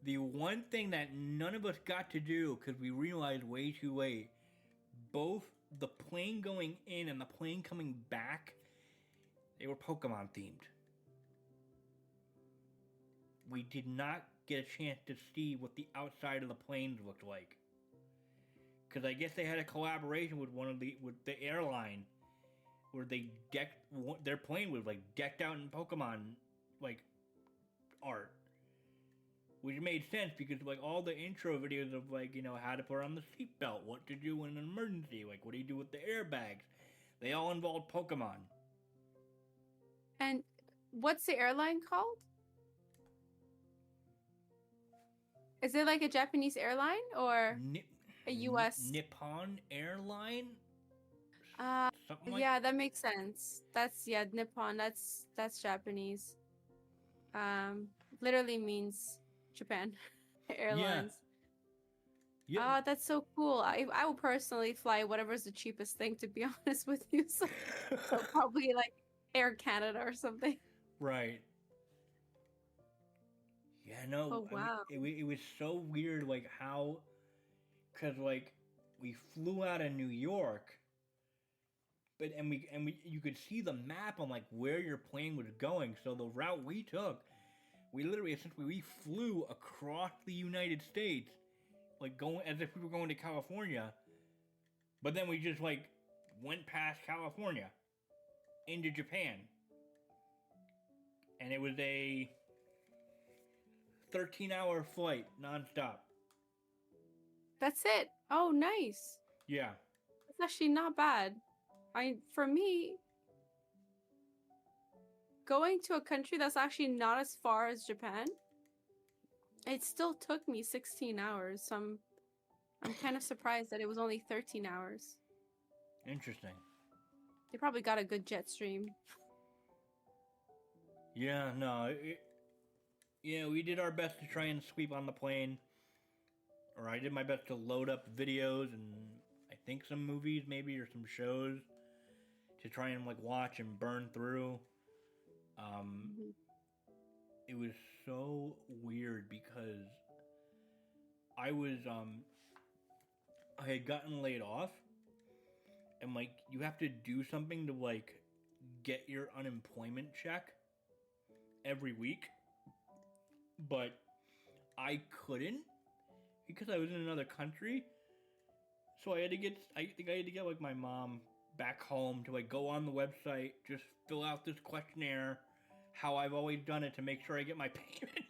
the one thing that none of us got to do because we realized way too late, both the plane going in and the plane coming back, they were Pokemon themed. We did not get a chance to see what the outside of the planes looked like. Because I guess they had a collaboration with with the airline where they decked their plane was like decked out in Pokemon like art, which made sense because like all the intro videos of like how to put on the seatbelt, what to do in an emergency, like what do you do with the airbags, they all involved Pokemon. And what's the airline called? Is it like a Japanese airline or a US? Nippon Airline. Something like Yeah, that makes sense. That's Nippon. That's Japanese. Literally means Japan yeah Airlines. yeah. Ah, that's so cool. I will personally fly whatever's the cheapest thing, to be honest with you. So probably like Air Canada or something. Right. Yeah, no, Oh I mean, wow. it was so weird, like how, cause like we flew out of New York, but you could see the map on like where your plane was going. So the route we took, we literally essentially we flew across the United States, like going as if we were going to California, but then we just like went past California into Japan, and it was a 13-hour flight nonstop. That's it. Oh, nice. Yeah. That's actually not bad. For me, going to a country that's actually not as far as Japan, it still took me 16 hours. So I'm kind of surprised that it was only 13 hours. Interesting. They probably got a good jet stream. Yeah, no, yeah, we did our best to try and sweep on the plane, or I did my best to load up videos and I think some movies maybe or some shows to try and like watch and burn through. Mhm. It was so weird because I was I had gotten laid off, and like you have to do something to like get your unemployment check every week, but I couldn't because I was in another country. So I think I had to get like my mom back home to like go on the website, just fill out this questionnaire, how I've always done it to make sure I get my payment.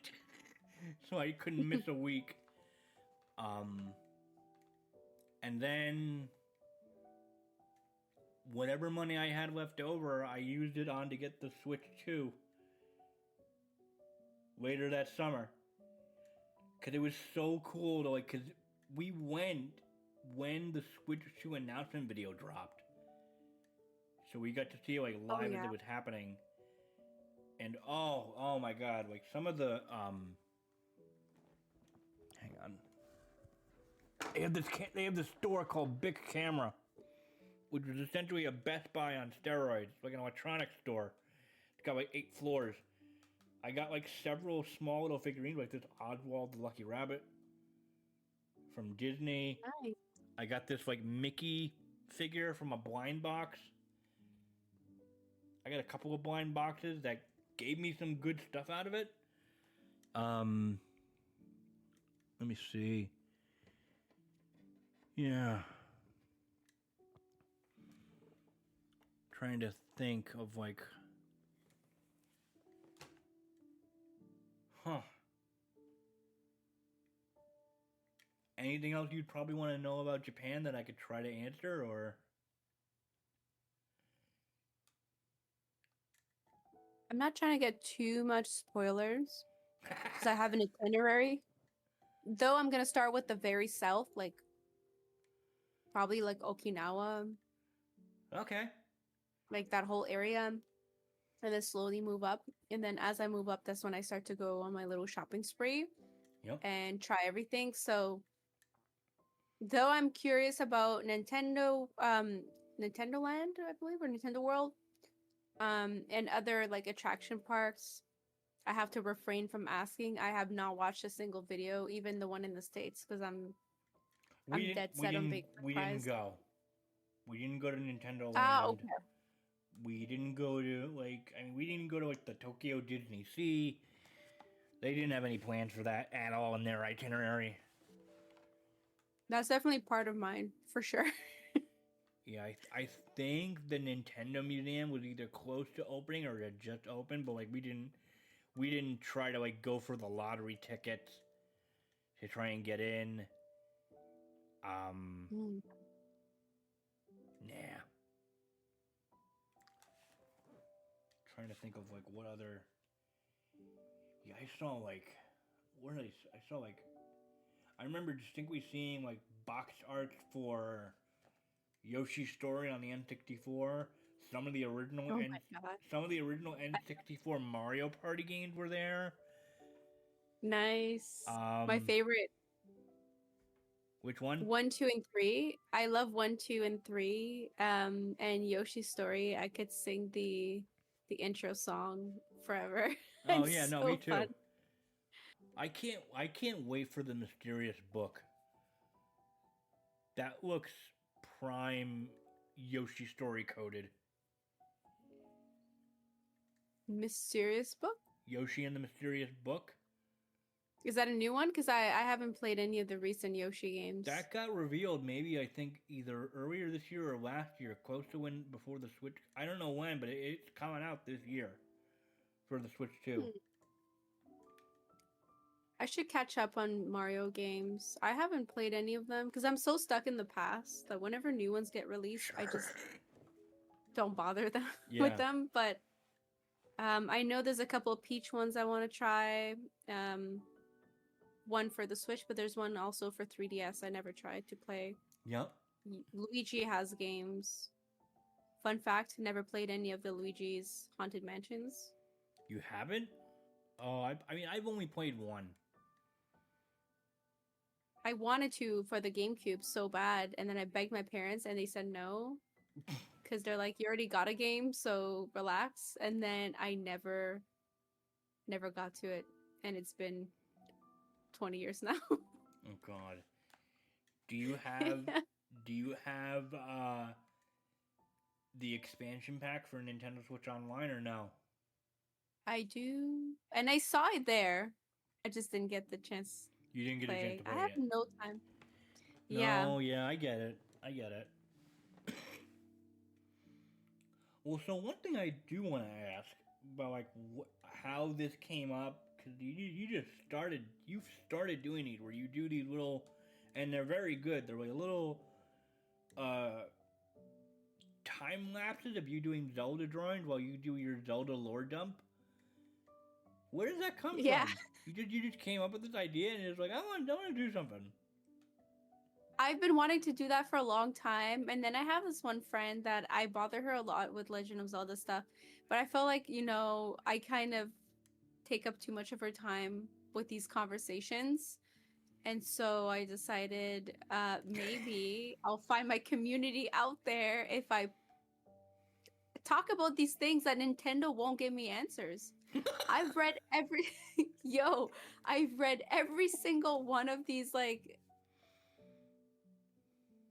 So I couldn't miss a week. Um, and then whatever money I had left over, I used it on to get the Switch 2 later that summer. Cause it was so cool to like, cause we went when the Switch 2 announcement video dropped. So we got to see like Oh live as yeah. it was happening. And oh my god, like some of the hang on. They have this store called Big Camera, which was essentially a Best Buy on steroids, like an electronics store. It's got like 8 floors. I got like several small little figurines, like this Oswald the Lucky Rabbit from Disney. Nice. I got this like Mickey figure from a blind box. I got a couple of blind boxes that gave me some good stuff out of it. Let me see. Yeah. Trying to think of like, huh. Anything else you'd probably want to know about Japan that I could try to answer, or? I'm not trying to get too much spoilers because I have an itinerary. Though I'm gonna start with the very south, like probably like Okinawa, Okay. like that whole area, and then slowly move up. And then as I move up, that's when I start to go on my little shopping spree Yep. and try everything. So though I'm curious about Nintendo Land, I believe, or Nintendo World, and other like attraction parks, I have to refrain from asking. I have not watched a single video, even the one in the States, because I'm dead set on being We didn't surprised. go. We didn't go to Nintendo Ah, Land. okay. We didn't go to like, I mean, we didn't go to like the Tokyo Disney Sea. They didn't have any plans for that at all in their itinerary. That's definitely part of mine, for sure. Yeah, I think the Nintendo Museum was either close to opening or had just opened, but like we didn't try to like go for the lottery tickets to try and get in. Mm. Nah. Trying to think of like what other. Yeah, I saw like where did I saw like I remember distinctly seeing like box art for Yoshi's Story on the N64. Some of the original Oh N my god. some of the original N64 Mario Party games were there. Nice. My Um, favorite which one? 1, 2, and 3. I love 1, 2, and 3. And Yoshi's Story. I could sing the intro song forever. Oh yeah, It's no, me so fun. too. I can't wait for the mysterious book. That looks prime Yoshi Story coded. Mysterious Book? Yoshi and the Mysterious Book. Is that a new one? Because I haven't played any of the recent Yoshi games. That got revealed maybe I think either earlier this year or last year, close to when before the Switch. I don't know when, but it's coming out this year for the Switch 2. I should catch up on Mario games. I haven't played any of them because I'm so stuck in the past that whenever new ones get released, I just don't bother them with Yeah. them. But I know there's a couple of Peach ones I want to try. One for the Switch, but there's one also for 3DS I never tried to play. Yep. Luigi has games. Fun fact, never played any of the Luigi's Haunted Mansions. You haven't? Oh, I mean, I've only played one. I wanted to for the GameCube so bad, and then I begged my parents and they said no. Because they're like, you already got a game, so relax. And then I never got to it. And it's been 20 years now. Oh God. Do you have do you have the expansion pack for Nintendo Switch Online or no? I do. And I saw it there. I just didn't get the chance You didn't to get a chance play. to I play have it. no time. Yeah. No, yeah, I get it. I get it. Well, so one thing I do want to ask about like how this came up because you've started doing these where you do these little and they're very good. They're like little uh time lapses of you doing Zelda drawings while you do your Zelda lore dump. Where does that come Yeah. from? You just came up with this idea and it's like I want to do something. I've been wanting to do that for a long time. And then I have this one friend that I bother her a lot with Legend of Zelda stuff. But I feel like, I kind of take up too much of her time with these conversations. And so I decided maybe I'll find my community out there if I talk about these things that Nintendo won't give me answers. I've read I've read every single one of these like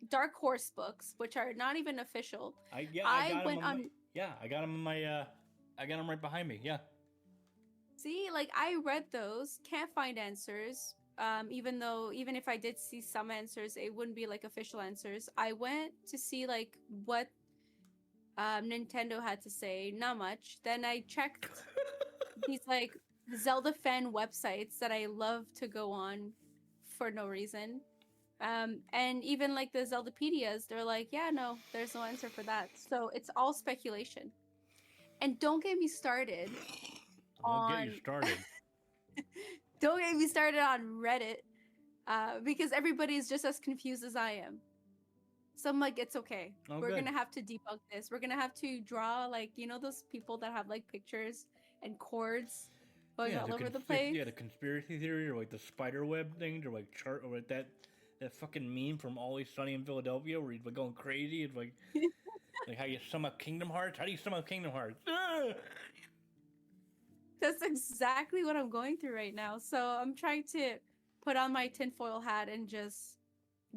Dark Horse books, which are not even official. I got I them went on my, on yeah, I got them in my I got them right behind me. Yeah. See, like I read those, can't find answers. Even if I did see some answers, it wouldn't be like official answers. I went to see like what Nintendo had to say, not much. Then I checked these like Zelda fan websites that I love to go on for no reason. And even like the Zeldapedias, they're like, yeah, no, there's no answer for that. So it's all speculation. And don't get me started I'll get you on started. don't get me started on Reddit, because everybody is just as confused as I am. So I'm like, it's okay. Oh, We're good. gonna have to debunk this. We're gonna have to draw like those people that have like pictures and cords going all over the place. Yeah, the conspiracy theory or like the spider web things or like chart or like that fucking meme from Always Sunny in Philadelphia where he's like going crazy. It's like like how you sum up Kingdom Hearts. How do you sum up Kingdom Hearts? That's exactly what I'm going through right now. So I'm trying to put on my tinfoil hat and just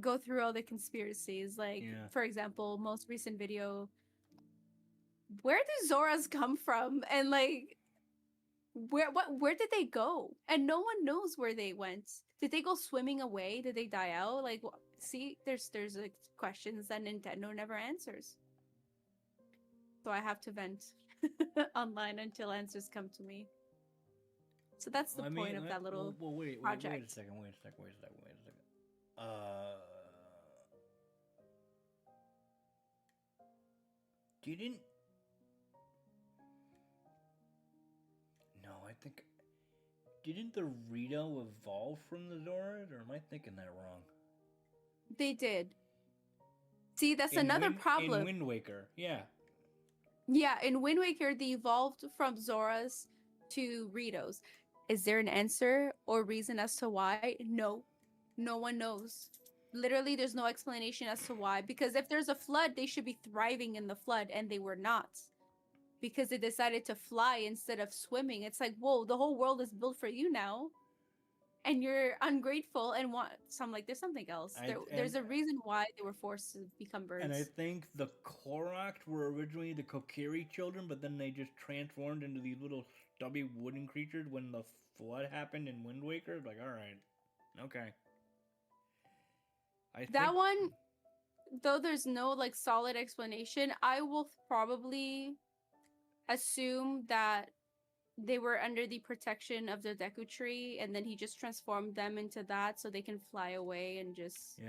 go through all the conspiracies. Like, Yeah. for example, most recent video, where do Zoras come from? And like, where did they go? And no one knows where they went. Did they go swimming away? Did they die out? Like, see, there's like questions that Nintendo never answers. So I have to vent online until answers come to me. So that's the point of that little project. Wait a second. Didn't... No, I think... Didn't the Rito evolve from the Zoras, or am I thinking that wrong? They did. See, that's another problem. In Wind Waker, yeah. Yeah, in Wind Waker, they evolved from Zoras to Ritos. Is there an answer or reason as to why? No. No one knows. Literally, there's no explanation as to why. Because if there's a flood, they should be thriving in the flood, and they were not. Because they decided to fly instead of swimming. It's like, whoa, the whole world is built for you now. And you're ungrateful and want... So I'm like, there's something else. There's a reason why they were forced to become birds. And I think the Clorox were originally the Kokiri children, but then they just transformed into these little stubby wooden creatures when the flood happened in Wind Waker. Like, alright. Okay. That one, though there's no like solid explanation, I will probably assume that they were under the protection of the Deku Tree, and then he just transformed them into that so they can fly away and just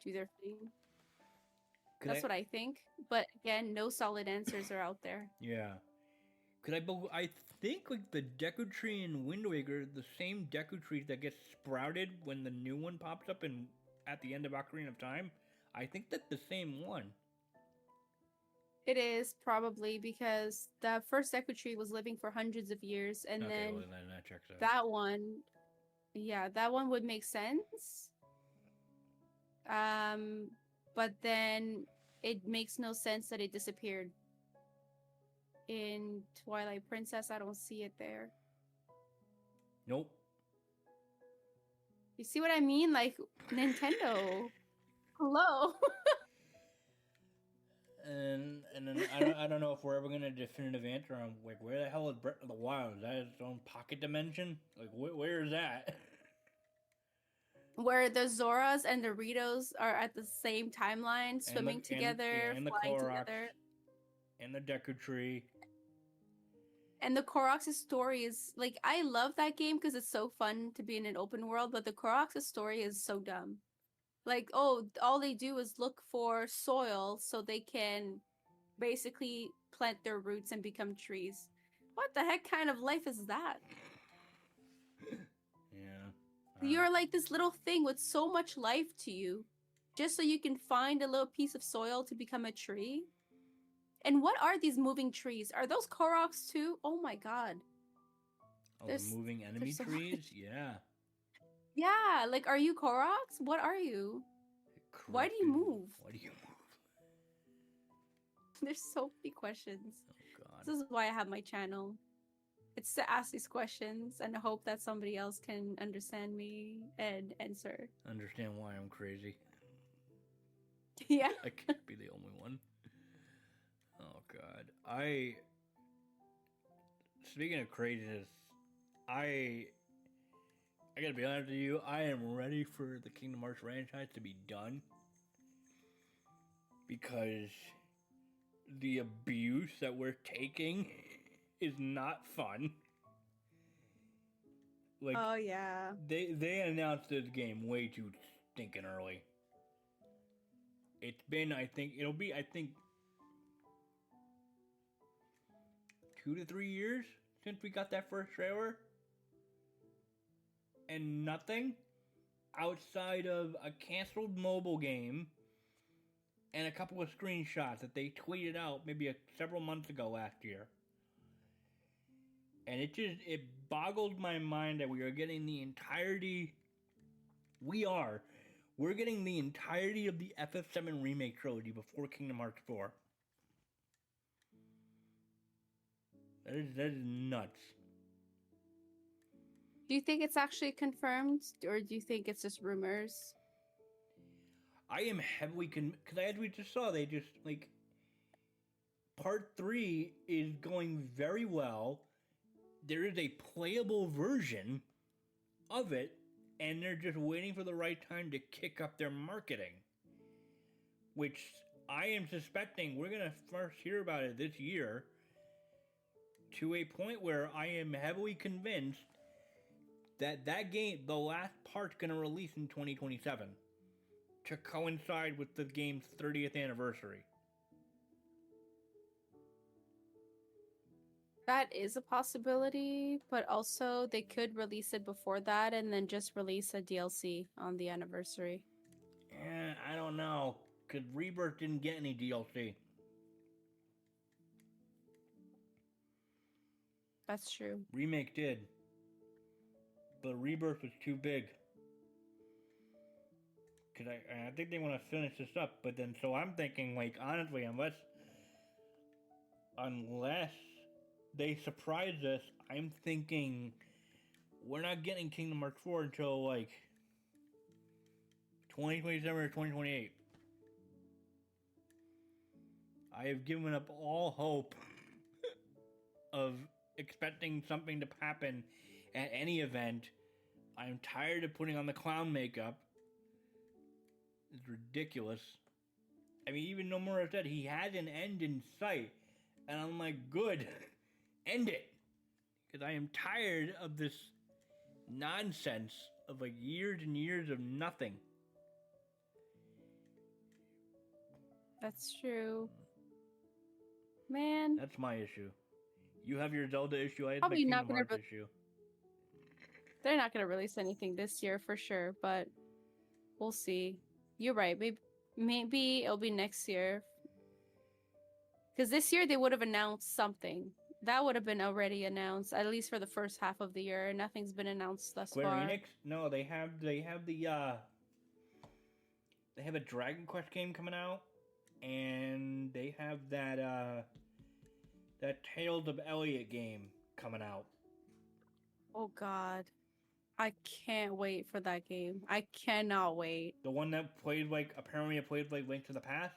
do their thing. That's what I think. But again, no solid answers are out there. Yeah. I think like the Deku Tree in Wind Waker, the same Deku Tree that gets sprouted when the new one pops up at the end of Ocarina of Time. I think that's the same one. It is probably because the first Deku Tree was living for hundreds of years, and then that checks out. That one would make sense. But then it makes no sense that it disappeared. In Twilight Princess, I don't see it there. Nope. You see what I mean? Like, Nintendo. Hello. And then I don't know if we're ever gonna definitive answer on like where the hell is Breath of the Wild? Is that its own pocket dimension? Like where is that? Where the Zoras and the Ritos are at the same timeline, swimming together, and the flying Clorox, together. And the Deku Tree. And the Korox's story is like, I love that game because it's so fun to be in an open world, but the Korox's story is so dumb. Like, oh, all they do is look for soil so they can basically plant their roots and become trees. What the heck kind of life is that? Yeah. You're like this little thing with so much life to you, just so you can find a little piece of soil to become a tree? And what are these moving trees? Are those Koroks too? Oh my god. Oh, the moving enemy trees? Yeah. Yeah, like, are you Koroks? What are you? Why do you move? Why do you move? There's so many questions. Oh god. This is why I have my channel. It's to ask these questions and hope that somebody else can understand me and answer. Understand why I'm crazy. Yeah. I can't be the only one. Oh god. Speaking of craziness, I I gotta be honest with you. I am ready for the Kingdom Hearts franchise to be done because the abuse that we're taking is not fun. Like Oh yeah. they announced this game way too stinking early. It's been I think 2 to 3 years since we got that first trailer, and nothing outside of a canceled mobile game and a couple of screenshots that they tweeted out maybe several months ago last year. And it boggled my mind that we are getting the entirety. We're getting the entirety of the FF7 remake trilogy before Kingdom Hearts 4. That is nuts. Do you think it's actually confirmed, or do you think it's just rumors? I am heavily because as we just saw, they just like part 3 is going very well. There is a playable version of it, and they're just waiting for the right time to kick up their marketing, which I am suspecting we're gonna first hear about it this year, to a point where I am heavily convinced that game, the last part's gonna release in 2027 to coincide with the game's 30th anniversary. That is a possibility, but also they could release it before that and then just release a DLC on the anniversary. I don't know, because Rebirth didn't get any DLC. That's true. Remake did. But Rebirth was too big. Because I think they want to finish this up, but then, so I'm thinking, like, honestly, unless they surprise us, I'm thinking we're not getting Kingdom Hearts 4 until, like, 2027 or 2028. I have given up all hope of expecting something to happen at any event. I'm tired of putting on the clown makeup. It's ridiculous. I mean, even Nomura said he had an end in sight. And I'm like, good. End it. Because I am tired of this nonsense of like years and years of nothing. That's true. Man. That's my issue. You have your Zelda issue, I have my Probably not Kingdom gonna Hearts issue. They're not going to release anything this year for sure, but we'll see. You're right. Maybe it'll be next year. Because this year they would have announced something. That would have been already announced, at least for the first half of the year. Nothing's been announced thus Square far. Enix? No, they have they have a Dragon Quest game coming out, and they have that Tales of Elliot game coming out. Oh God. I can't wait for that game. I cannot wait. The one that apparently it played like Link to the Past?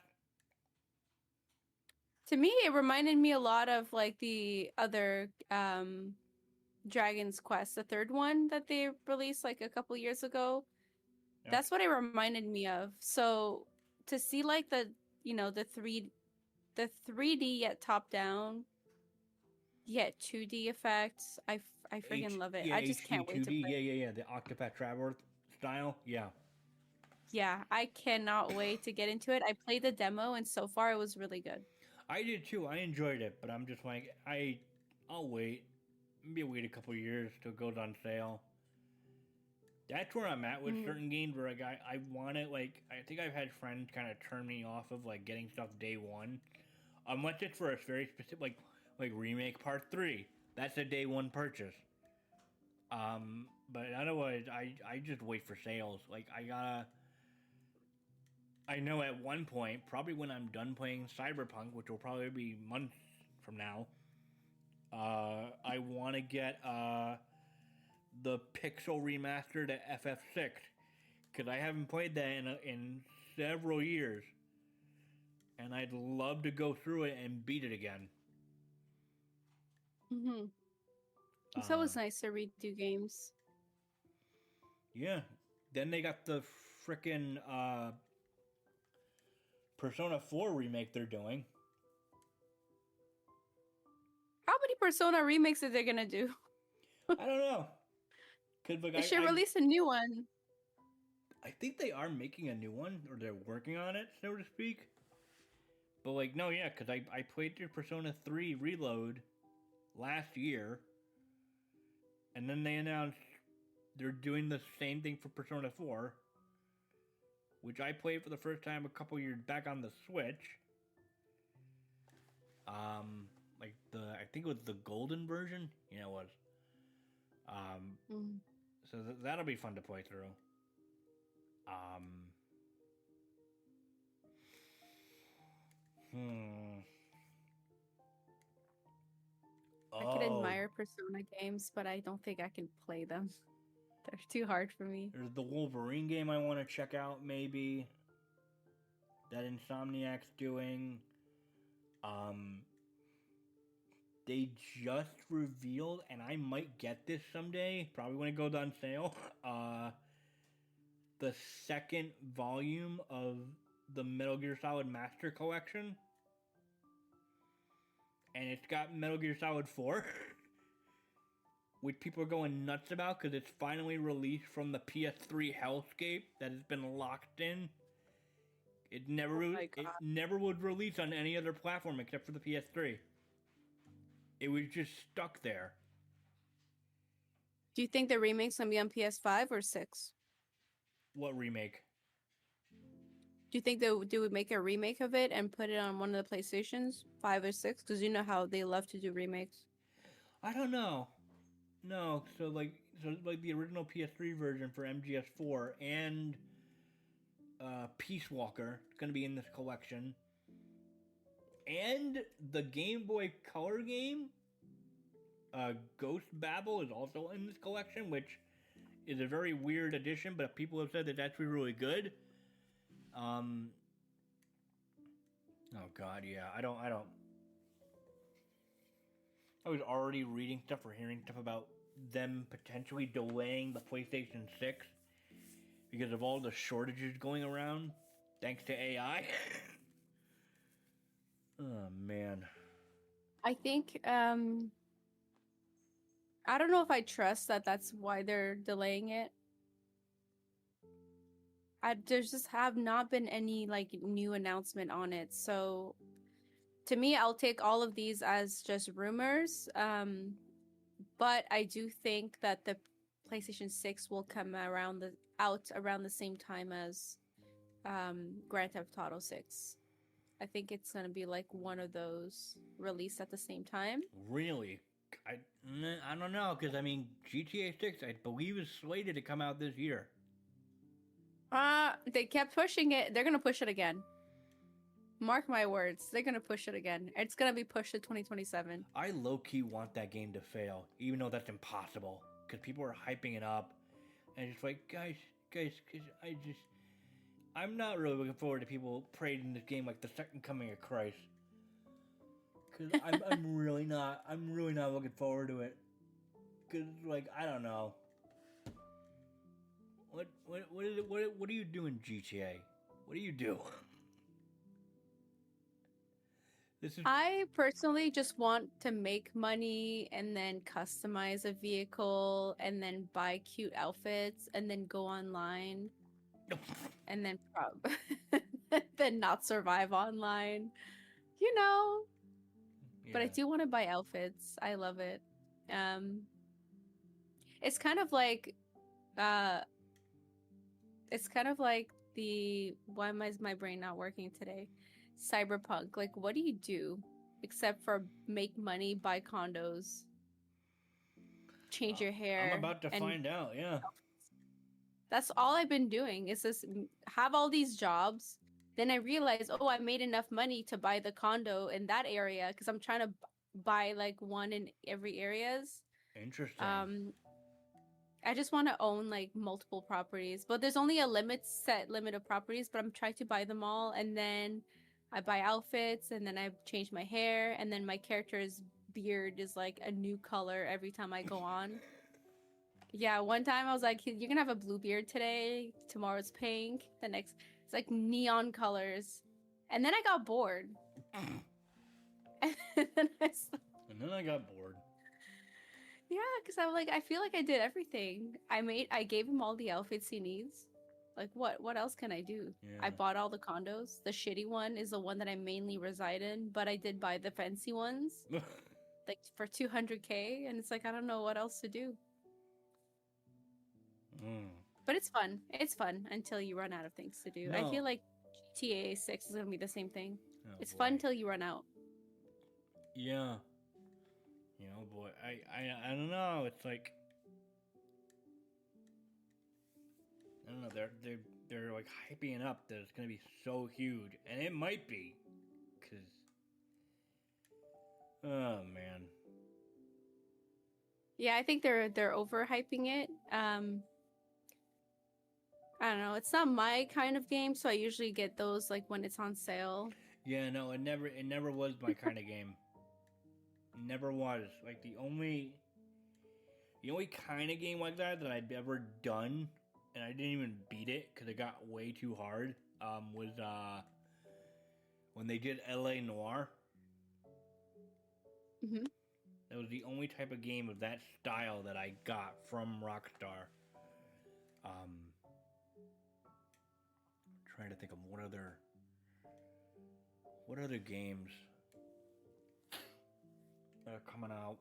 To me, it reminded me a lot of like the other Dragon's Quest, the third one that they released like a couple years ago. Yeah. That's what it reminded me of. So to see like the 3D yet top down, yet 2D effects, I freaking love it. Yeah, I just HD can't wait 2D. to play. Yeah. The Octopath Traveler style. Yeah. Yeah, I cannot wait to get into it. I played the demo, and so far it was really good. I did too. I enjoyed it, but I'm just like, I'll wait. Maybe wait a couple years till it goes on sale. That's where I'm at with certain games where like I want it. Like I think I've had friends kind of turn me off of like getting stuff day one, unless it's for a very specific like Remake Part 3. That's a day one purchase. But otherwise, I just wait for sales. Like I know at one point, probably when I'm done playing Cyberpunk, which will probably be months from now, I want to get the Pixel remastered FF6 because I haven't played that in several years, and I'd love to go through it and beat it again. It's Uh, always nice to redo games. yeah. Then they got the frickin' Persona 4 remake they're doing. How many Persona remakes are they gonna do? I don't know. Cause like They should release a new one. I think they are making a new one, or they're working on it, so to speak. But like, no, yeah, because I played through Persona 3 Reload last year, and then they announced they're doing the same thing for Persona 4, which I played for the first time a couple years back on the Switch. Like I think it was the golden version. Yeah, it was. Mm. So that'll be fun to play through. Um, hmm. I could Oh, admire Persona games, but I don't think I can play them. They're too hard for me. there's the Wolverine game I want to check out. Maybe that Insomniac's doing. Um, they just revealed, and I might get this someday. Probably when it goes on sale. The second volume of the Metal Gear Solid Master Collection, and it's got Metal Gear Solid 4, which people are going nuts about because it's finally released from the PS3 hellscape that has been locked in. It never, Oh my it god. never would release on any other platform except for the PS3. It was just stuck there. Do you think the remake's gonna be on PS5 or 6? What remake? Do you think they would make a remake of it and put it on one of the PlayStations, 5 or 6? Because you know how they love to do remakes. I don't know. No, so like the original PS3 version for MGS4 and Peace Walker is going to be in this collection, and the Game Boy Color game, Ghost Babel, is also in this collection, which is a very weird addition, but people have said that that's really good. Um, oh god, yeah, I was already reading stuff or hearing stuff about them potentially delaying the PlayStation 6 because of all the shortages going around thanks to AI. Oh man. I think I don't know if I trust that that's why they're delaying it. There's just have not been any like new announcement on it. So to me, I'll take all of these as just rumors. But I do think that the PlayStation 6 will come out around the same time as Grand Theft Auto 6. I think it's gonna be like one of those released at the same time. Really? I, I don't know, because I mean, GTA 6, I believe, is slated to come out this year. They kept pushing it. They're gonna push it again. Mark my words. They're gonna push it again. It's gonna be pushed to 2027. I low key want that game to fail, even though that's impossible, because people are hyping it up. And it's just like, guys, I'm not really looking forward to people praising this game like the second coming of Christ. Cause I'm really not looking forward to it. Cause like I don't know. What is it? What do you do in GTA? What do you do? This is I personally just want to make money and then customize a vehicle and then buy cute outfits and then go online and then then not survive online. You know, but I yeah. do want to buy outfits. I love it. Um it's kind of like uh it's kind of like the why am my brain not working today? Cyberpunk. Like what do you do except for make money, buy condos, change your I'm hair, about to and find out. Yeah. that's all I've been doing is just have all these jobs. Then I realize, oh, I made enough money to buy the condo in that area because I'm trying to buy like one in every areas. Interesting. I just want to own like multiple properties, but there's only a set limit of properties, but I'm trying to buy them all. And then I buy outfits and then I change my hair and then my characters beard is like a new color every time I go on. Yeah, one time I was like, "You're gonna have a blue beard today. Tomorrow's pink. The next, it's like neon colors." And then I got bored. And then And then I got bored. yeah, because I'm like, I feel like I did everything. I gave him all the outfits he needs. Like, what else can I do? Yeah. I bought all the condos. The shitty one is the one that I mainly reside in, but I did buy the fancy ones, like for 200K, and it's like I don't know what else to do. But it's fun. It's fun until you run out of things to do. I No. feel like GTA 6 is gonna be the same thing. Oh, it's boy. fun until you run out. Yeah. You know, boy, I don't know. It's like I don't know. They're like hyping up that it's gonna be so huge, and it might be, cause oh man. Yeah, I think they're overhyping it. I don't know. It's not my kind of game, so I usually get those like when it's on sale. Yeah, no, it never was my kind of game. Never was. Like the only kind of game like that I'd ever done, and I didn't even beat it because it got way too hard. Was when they did L.A. Noir. Mm-hmm. That was the only type of game of that style that I got from Rockstar. Trying to think of what other games that are coming out.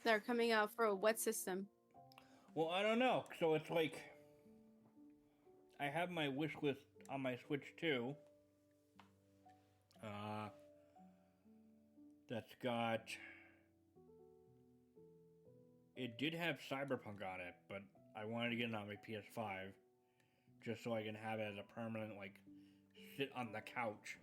They're coming out for what system? Well, I don't know. So it's like I have my wish list on my Switch too. That's got. It did have Cyberpunk on it, but I wanted to get it on my PS5 just so I can have it as a permanent, like, sit on the couch.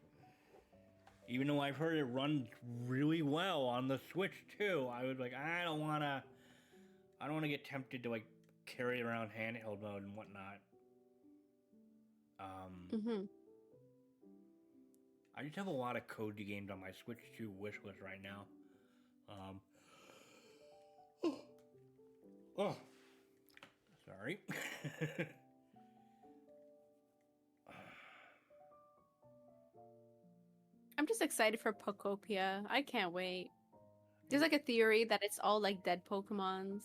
Even though I've heard it runs really well on the Switch too, I was like, I don't want to get tempted to like carry it around handheld mode and whatnot. Mm-hmm. I just have a lot of Cody games on my Switch 2 wish list right now. Oh, sorry. I'm just excited for Pokopia. I can't wait. There's like a theory that it's all like dead Pokemons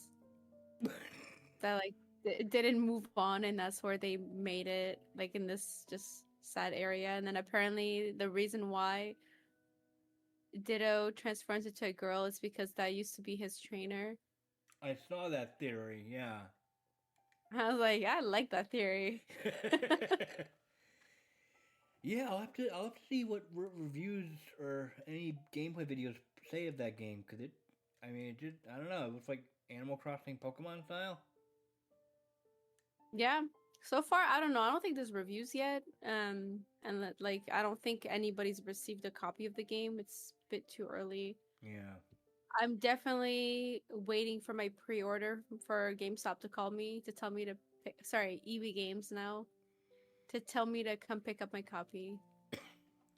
that like didn't move on, and that's where they made it like in this just sad area. And then apparently the reason why Ditto transforms into a girl is because that used to be his trainer. I saw that theory, yeah. I was like, I like that theory. Yeah, I'll have to see what reviews or any gameplay videos say of that game because I don't know, it looks like Animal Crossing Pokemon style. Yeah. So far, I don't know. I don't think there's reviews yet. And like, I don't think anybody's received a copy of the game. It's a bit too early. Yeah. I'm definitely waiting for my pre-order for GameStop to call me to tell me to EB Games now to tell me to come pick up my copy.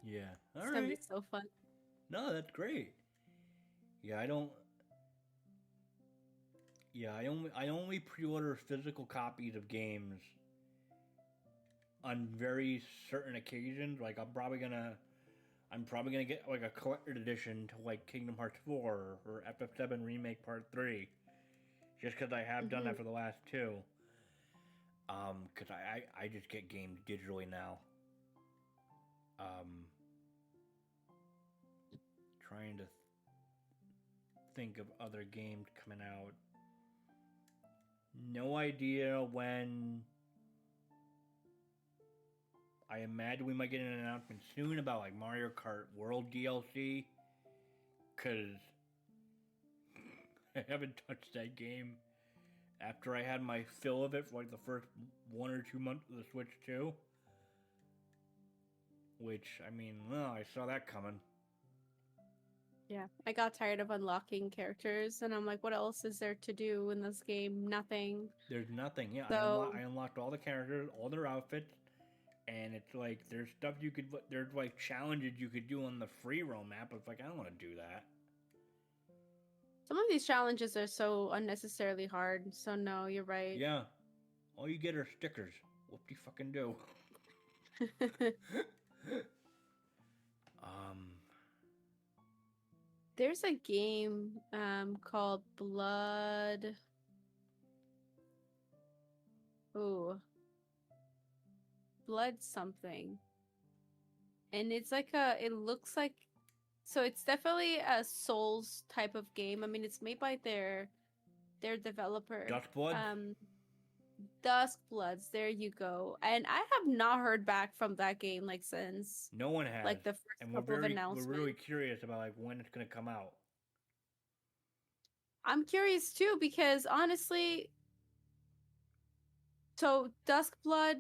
Yeah. It's gonna be so fun. No, that's great. Yeah, I don't. Yeah, I only pre-order physical copies of games on very certain occasions. Like I'm probably gonna get like a collector's edition to like Kingdom Hearts 4 or FF7 Remake Part 3, just because I have done that for the last two. Because I just get games digitally now. Trying to think of other games coming out. No idea when. I imagine we might get an announcement soon about like Mario Kart World DLC. Cause I haven't touched that game after I had my fill of it for like the first 1 or 2 months of the Switch 2. Which, I mean, well, I saw that coming. Yeah, I got tired of unlocking characters, and I'm like, what else is there to do in this game? Nothing. There's nothing. Yeah, So, I unlocked all the characters, all their outfits, And it's like there's stuff you could there's like challenges you could do on the free roam map. It's like I don't want to do that. Some of these challenges are so unnecessarily hard. So no, you're right. Yeah, all you get are stickers. What do you fucking do? um, There's a game called Blood. Ooh, Blood something. And it's like it looks like, so it's definitely a Souls type of game. I mean, it's made by their developer. Duskblood. Dusk Bloods, there you go. And I have not heard back from that game like since No one has. like the first And couple of we're announcements. really curious about like when it's gonna come out. I'm curious too because honestly, so Dusk Blood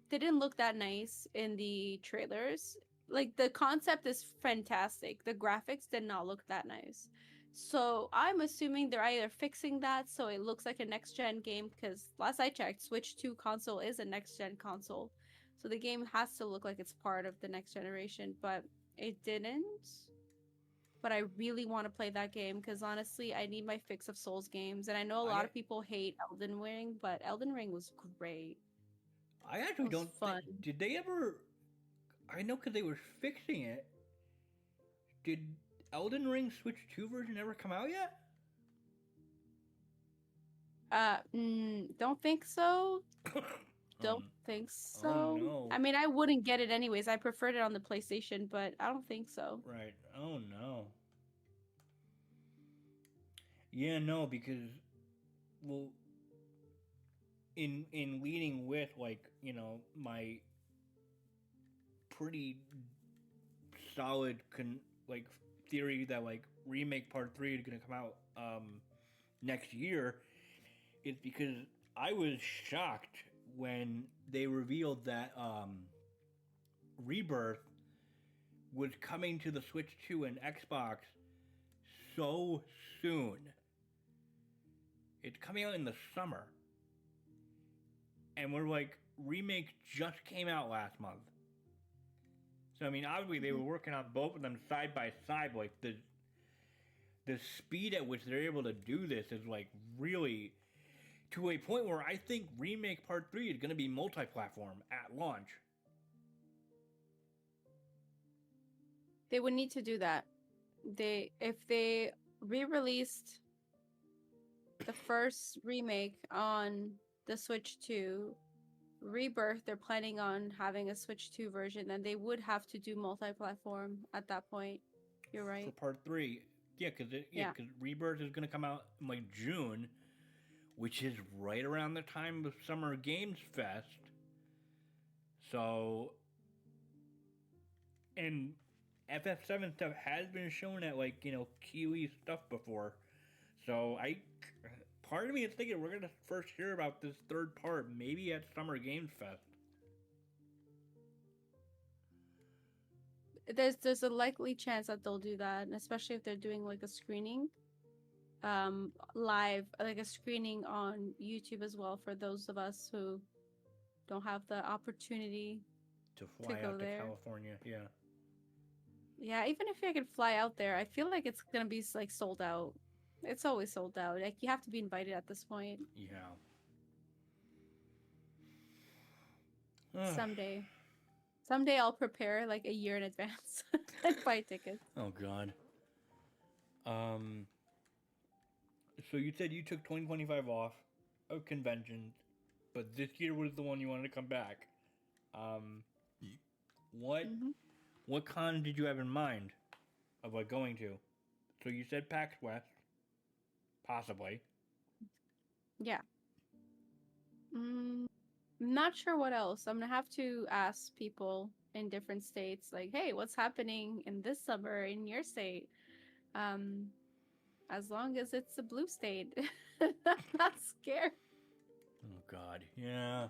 didn't look that nice in the trailers. Like the concept is fantastic. The graphics did not look that nice. So I'm assuming they're either fixing that so it looks like a next gen game because last I checked, Switch 2 console is a next gen console. So the game has to look like it's part of the next generation, but it didn't. But I really want to play that game because honestly, I need my fix of Souls games. And I know a lot of people hate Elden Ring, but Elden Ring was great. I actually don't fun. Did they ever? I know because they were fixing it. Did Elden Ring Switch 2 version ever come out yet? Don't think so. Don't think so. Oh no. I mean, I wouldn't get it anyways. I preferred it on the PlayStation, but I don't think so. Right. Oh no. Yeah, no, because well, in leading with like my pretty solid like theory that like remake part 3 is gonna come out next year is because I was shocked when they revealed that Rebirth was coming to the Switch 2 and Xbox so soon. It's coming out in the summer. And we're like, remake just came out last month. So I mean, obviously they were working on both of them side by side. Like the speed at which they're able to do this is like really to a point where I think remake part 3 is going to be multi-platform at launch. They would need to do that. If they re-released the first remake on the Switch 2, Rebirth, they're planning on having a Switch 2 version, then they would have to do multi-platform at that point. You're right. For part 3. Yeah, because Rebirth is going to come out in like June, which is right around the time of Summer Games Fest. So, and FF7 stuff has been shown at like, Kiwi stuff before. So part of me is thinking we're going to first hear about this third part maybe at Summer Games Fest. There's a likely chance that they'll do that, especially if they're doing like a screening live, like a screening on YouTube as well for those of us who don't have the opportunity to fly go out to there. California. Yeah, even if I could fly out there, I feel like it's gonna be like sold out. It's always sold out. Like you have to be invited at this point. Someday I'll prepare like a year in advance and buy tickets. Oh God. So you said you took 2025 off of conventions, but this year was the one you wanted to come back. What con did you have in mind of like going to? So you said PAX West, possibly. Yeah. Not sure what else. I'm gonna have to ask people in different states, like, hey, what's happening in this summer in your state? As long as it's a blue state. I'm not scared. Oh God, yeah.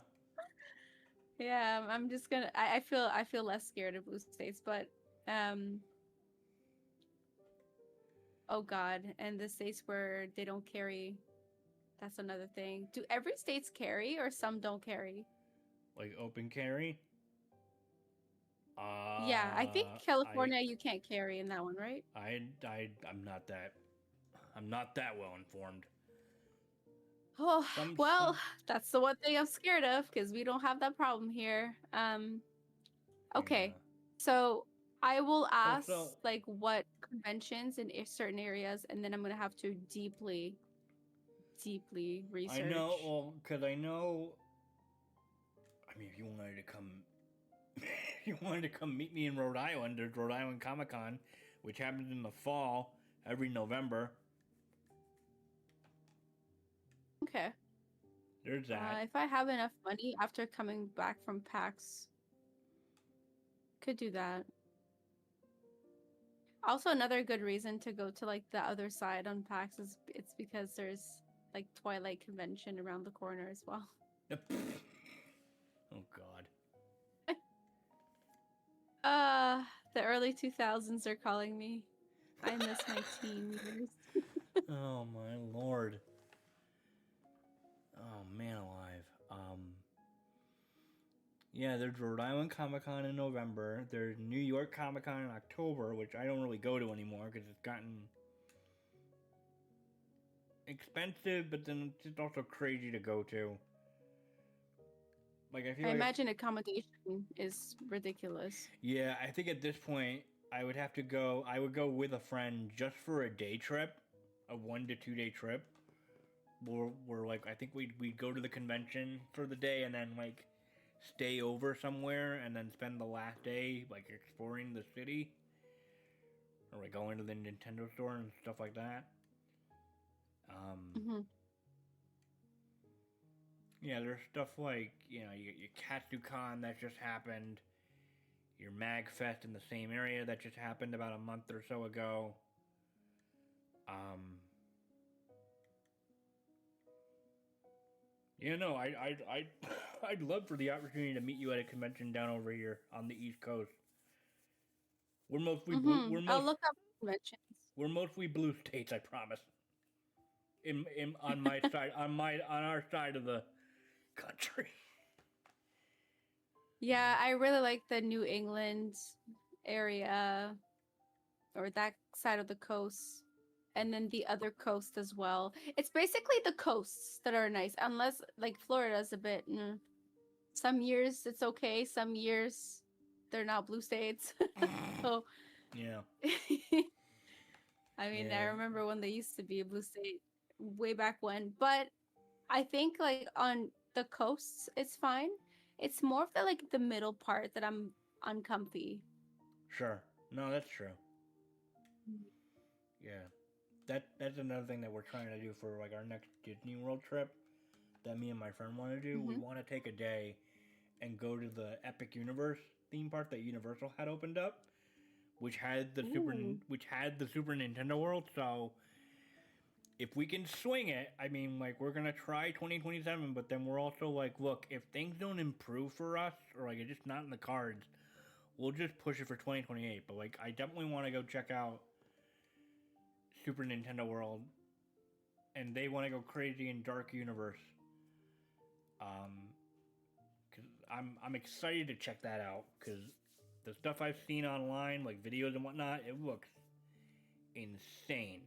Yeah, I'm just gonna. I feel less scared of blue states, but oh God, and the states where they don't carry, that's another thing. Do every states carry or some don't carry? Like open carry. Yeah, I think I California you can't carry in that one, right? I'm not that. I'm not that well informed. Oh, well, Some that's the one thing I'm scared of because we don't have that problem here. Okay. yeah. So I will ask Also, like what conventions in certain areas, and then I'm gonna have to deeply, deeply I know. research. Well, because I know. I mean, if you wanted to come, if you wanted to come meet me in Rhode Island, there's Rhode Island Comic Con, which happens in the fall every November. Okay. There's that. If I have enough money after coming back from PAX, could do that. Also, another good reason to go to like the other side on PAX is it's because there's like Twilight Convention around the corner as well. Oh God. Uh, the early 2000s are calling me. I miss my teen years. Oh my Lord. Oh man alive. Yeah, there's Rhode Island Comic Con in November. There's New York Comic Con in October, which I don't really go to anymore because it's gotten expensive, but then it's just also crazy to go to. Like I feel I like, imagine accommodation is ridiculous. yeah, I think at this point I would have to go. I would go with a friend just for a day trip, a 1 to 2 day trip. We're like I think we'd go to the convention for the day and then like stay over somewhere and then spend the last day like exploring the city or like going to the Nintendo store and stuff like that. Um, Hmm. yeah, there's stuff like your KatsuCon that just happened, your MagFest in the same area that just happened about a month or so ago. Um, yeah, no, I I'd love for the opportunity to meet you at a convention down over here on the East Coast. We're mostly blue. Hmm. I'll look up conventions. We're mostly blue states. I promise. In on my side on our side of the country. Yeah, I really like the New England area or that side of the coast. And then the other coast as well. It's basically the coasts that are nice, unless like Florida's a bit. Some years it's okay, some years they're not blue states. So, Yeah. I mean, I Yeah. remember when they used to be a blue state way back when, but I think like on the coasts it's fine. It's more of the like the middle part that I'm uncomfy. Sure. No, that's true. Yeah. That's another thing that we're trying to do for like our next Disney World trip that me and my friend want to do. We Mm-hmm. want to take a day and go to the Epic Universe theme park that Universal had opened up, which had Ooh. the Super Nintendo World. So if we can swing it, I mean, like we're gonna try 2027, but then we're also like, look, if things don't improve for us or like it's just not in the cards, we'll just push it for 2028. But like, I definitely want to go check out Super Nintendo World, and they want to go crazy in Dark Universe. Um, because I'm excited to check that out because the stuff I've seen online, like videos and whatnot, it looks insane.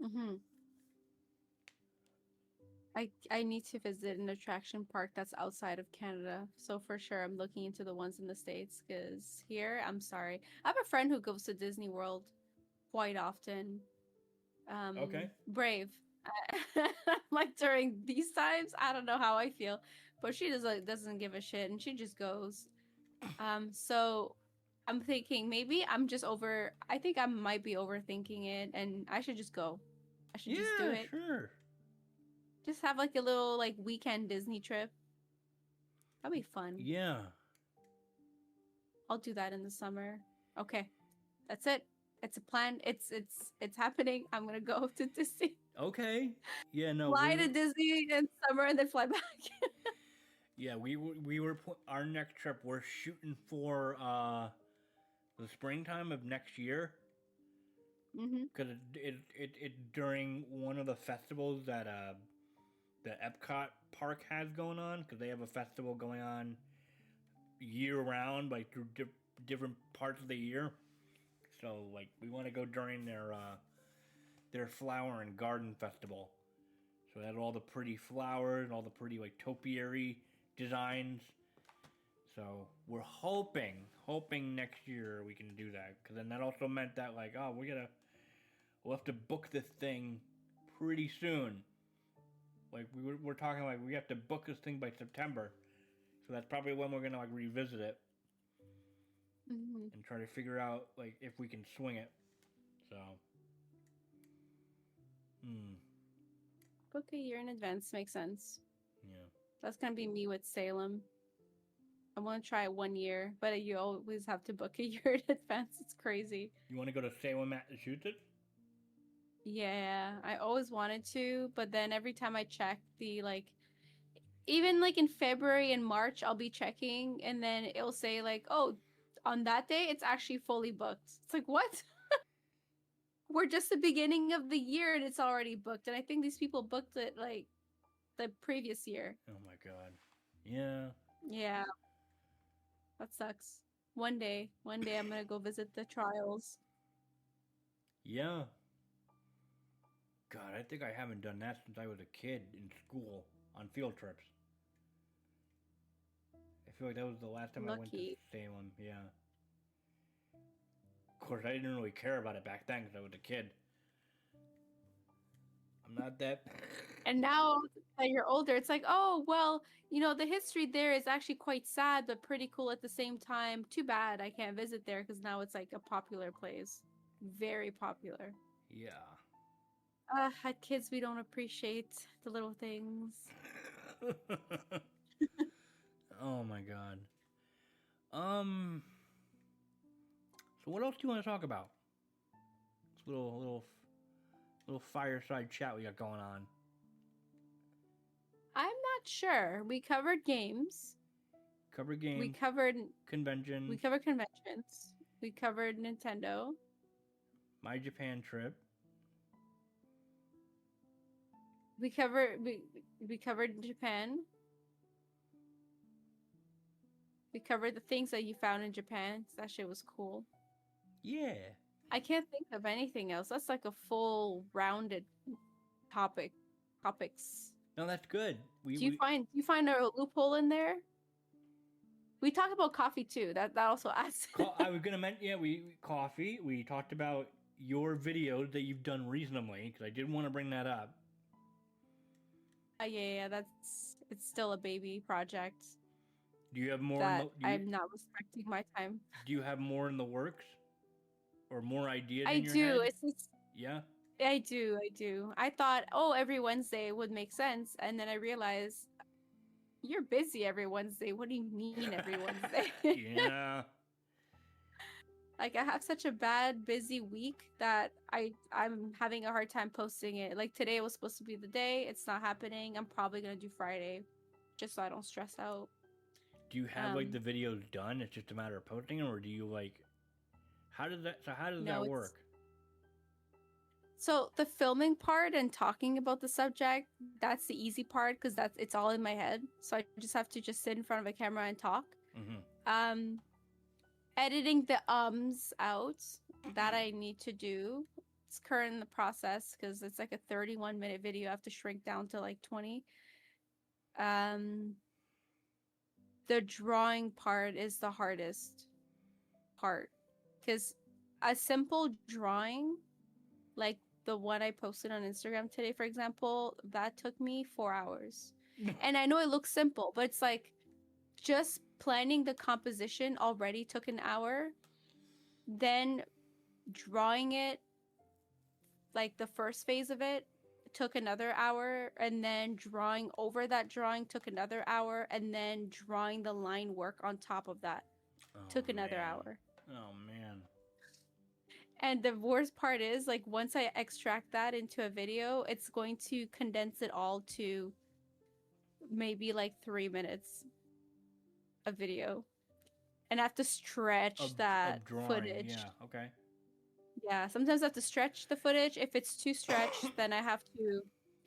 Mm-hmm. I need to visit an attraction park that's outside of Canada. So for sure I'm looking into the ones in the States because here, I'm sorry. I have a friend who goes to Disney World quite often. Okay. Brave. Like during these times, I don't know how I feel, but she doesn't give a shit and she just goes. So I'm thinking maybe I'm just over. I think I might be overthinking it, and I should just go. I should just do Yeah, it. sure. Just have like a little like weekend Disney trip. That'd be fun. Yeah. I'll do that in the summer. Okay, that's it. It's a plan. It's happening. I'm gonna go to Disney. Okay. Yeah, no, Fly to Disney in summer and then fly back. we were our next trip. We're shooting for the springtime of next year Hmm. because it during one of the festivals that the Epcot park has going on, because they have a festival going on year round, like through different parts of the year. So like we want to go during their flower and garden festival. So they had all the pretty flowers and all the pretty like topiary designs. So we're hoping next year we can do that. Because then that also meant that like, oh, we'll have to book this thing pretty soon. Like we're talking like we have to book this thing by September. So that's probably when we're gonna like revisit it Mm-hmm. and try to figure out like if we can swing it. So, Book a year in advance makes sense. yeah. That's gonna be me with Salem. I want to try it 1 year, but you always have to book a year in advance. It's crazy. You want to go to Salem, Massachusetts? Yeah, I always wanted to, but then every time I check the like, even like in February and March, I'll be checking, and then it'll say like, oh, on that day it's actually fully booked. It's like, what? We're just the beginning of the year and it's already booked, and I think these people booked it like the previous year. Oh my god. Yeah. Yeah, that sucks. One day I'm gonna go visit the trials. Yeah. God, I think I haven't done that since I was a kid in school on field trips. I feel like that was the last time I went to Lucky. Salem. Yeah. Of course, I didn't really care about it back then because I was a kid. I'm not that. And now that you're older, it's like, oh, well, the history there is actually quite sad, but pretty cool at the same time. Too bad I can't visit there because now it's like a popular place. Very popular. Yeah. At kids, we don't appreciate the little things. Oh my god. So what else do you want to talk about? This little fireside chat we got going on. I'm not sure. We covered games. Cover games. We covered conventions. We covered conventions. We covered Nintendo. My Japan trip. We covered Japan. We covered the things that you found in Japan. That shit was cool. Yeah. I can't think of anything else. That's like a full rounded topics. No, that's good. Do you find a loophole in there? We talked about coffee too. That also adds. I was gonna mention coffee. We talked about your videos that you've done reasonably because I did want to bring that up. Yeah. It's still a baby project. Do you have more? I'm not respecting my time. Do you have more in the works, or more ideas? I in your do. Head? It's yeah. I do. I thought, every Wednesday would make sense, and then I realized you're busy every Wednesday. What do you mean every Wednesday? Yeah. Like I have such a bad busy week that I'm having a hard time posting it. Like today was supposed to be the day. It's not happening. I'm probably gonna do Friday, just so I don't stress out. Do you have like the videos done? It's just a matter of posting them, or do you like? How does that work? So the filming part and talking about the subject, that's the easy part because it's all in my head. So I just have to sit in front of a camera and talk. Mm-hmm. Editing the out, that I need to do. It's current in the process because it's like a 31-minute video. I have to shrink down to like 20. The drawing part is the hardest part because a simple drawing, like the one I posted on Instagram today, for example, that took me 4 hours. And I know it looks simple, but it's like just planning the composition already took an hour. Then drawing it, like the first phase of it, took another hour. And then drawing over that drawing took another hour. And then drawing the line work on top of that took another hour. Oh, man. And the worst part is, like, once I extract that into a video, it's going to condense it all to maybe like 3 minutes of video. And I have to stretch that footage. Yeah, okay. Yeah, sometimes I have to stretch the footage. If it's too stretched, then I have to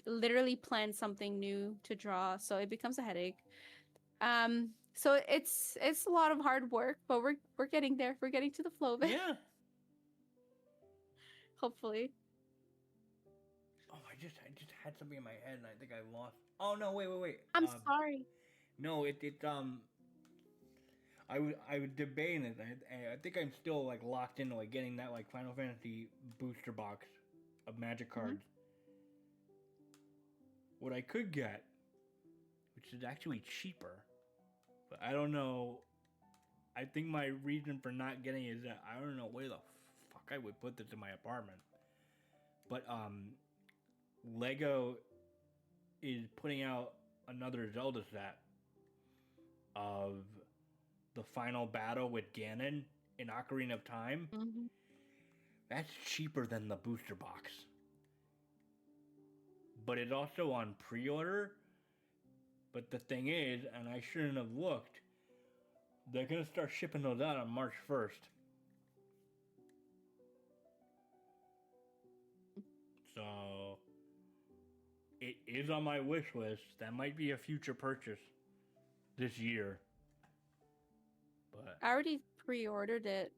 literally plan something new to draw, so it becomes a headache. So it's a lot of hard work, but we're getting there. We're getting to the flow of it. Yeah. Hopefully. Oh, I just had something in my head and I think I lost. Oh no, wait. I'm sorry. No, I was debating it. I think I'm still like locked into like getting that like Final Fantasy booster box of Magic Mhm. cards. What I could get, which is actually cheaper, but I don't know. I think my reason for not getting it is that I don't know where the fuck I would put this in my apartment. But Lego is putting out another Zelda set of the final battle with Ganon in Ocarina of Time. Mhm. That's cheaper than the booster box. But it's also on pre-order. But the thing is, and I shouldn't have looked, they're gonna start shipping those out on March 1st. So it is on my wish list. That might be a future purchase this year. But I already pre-ordered it,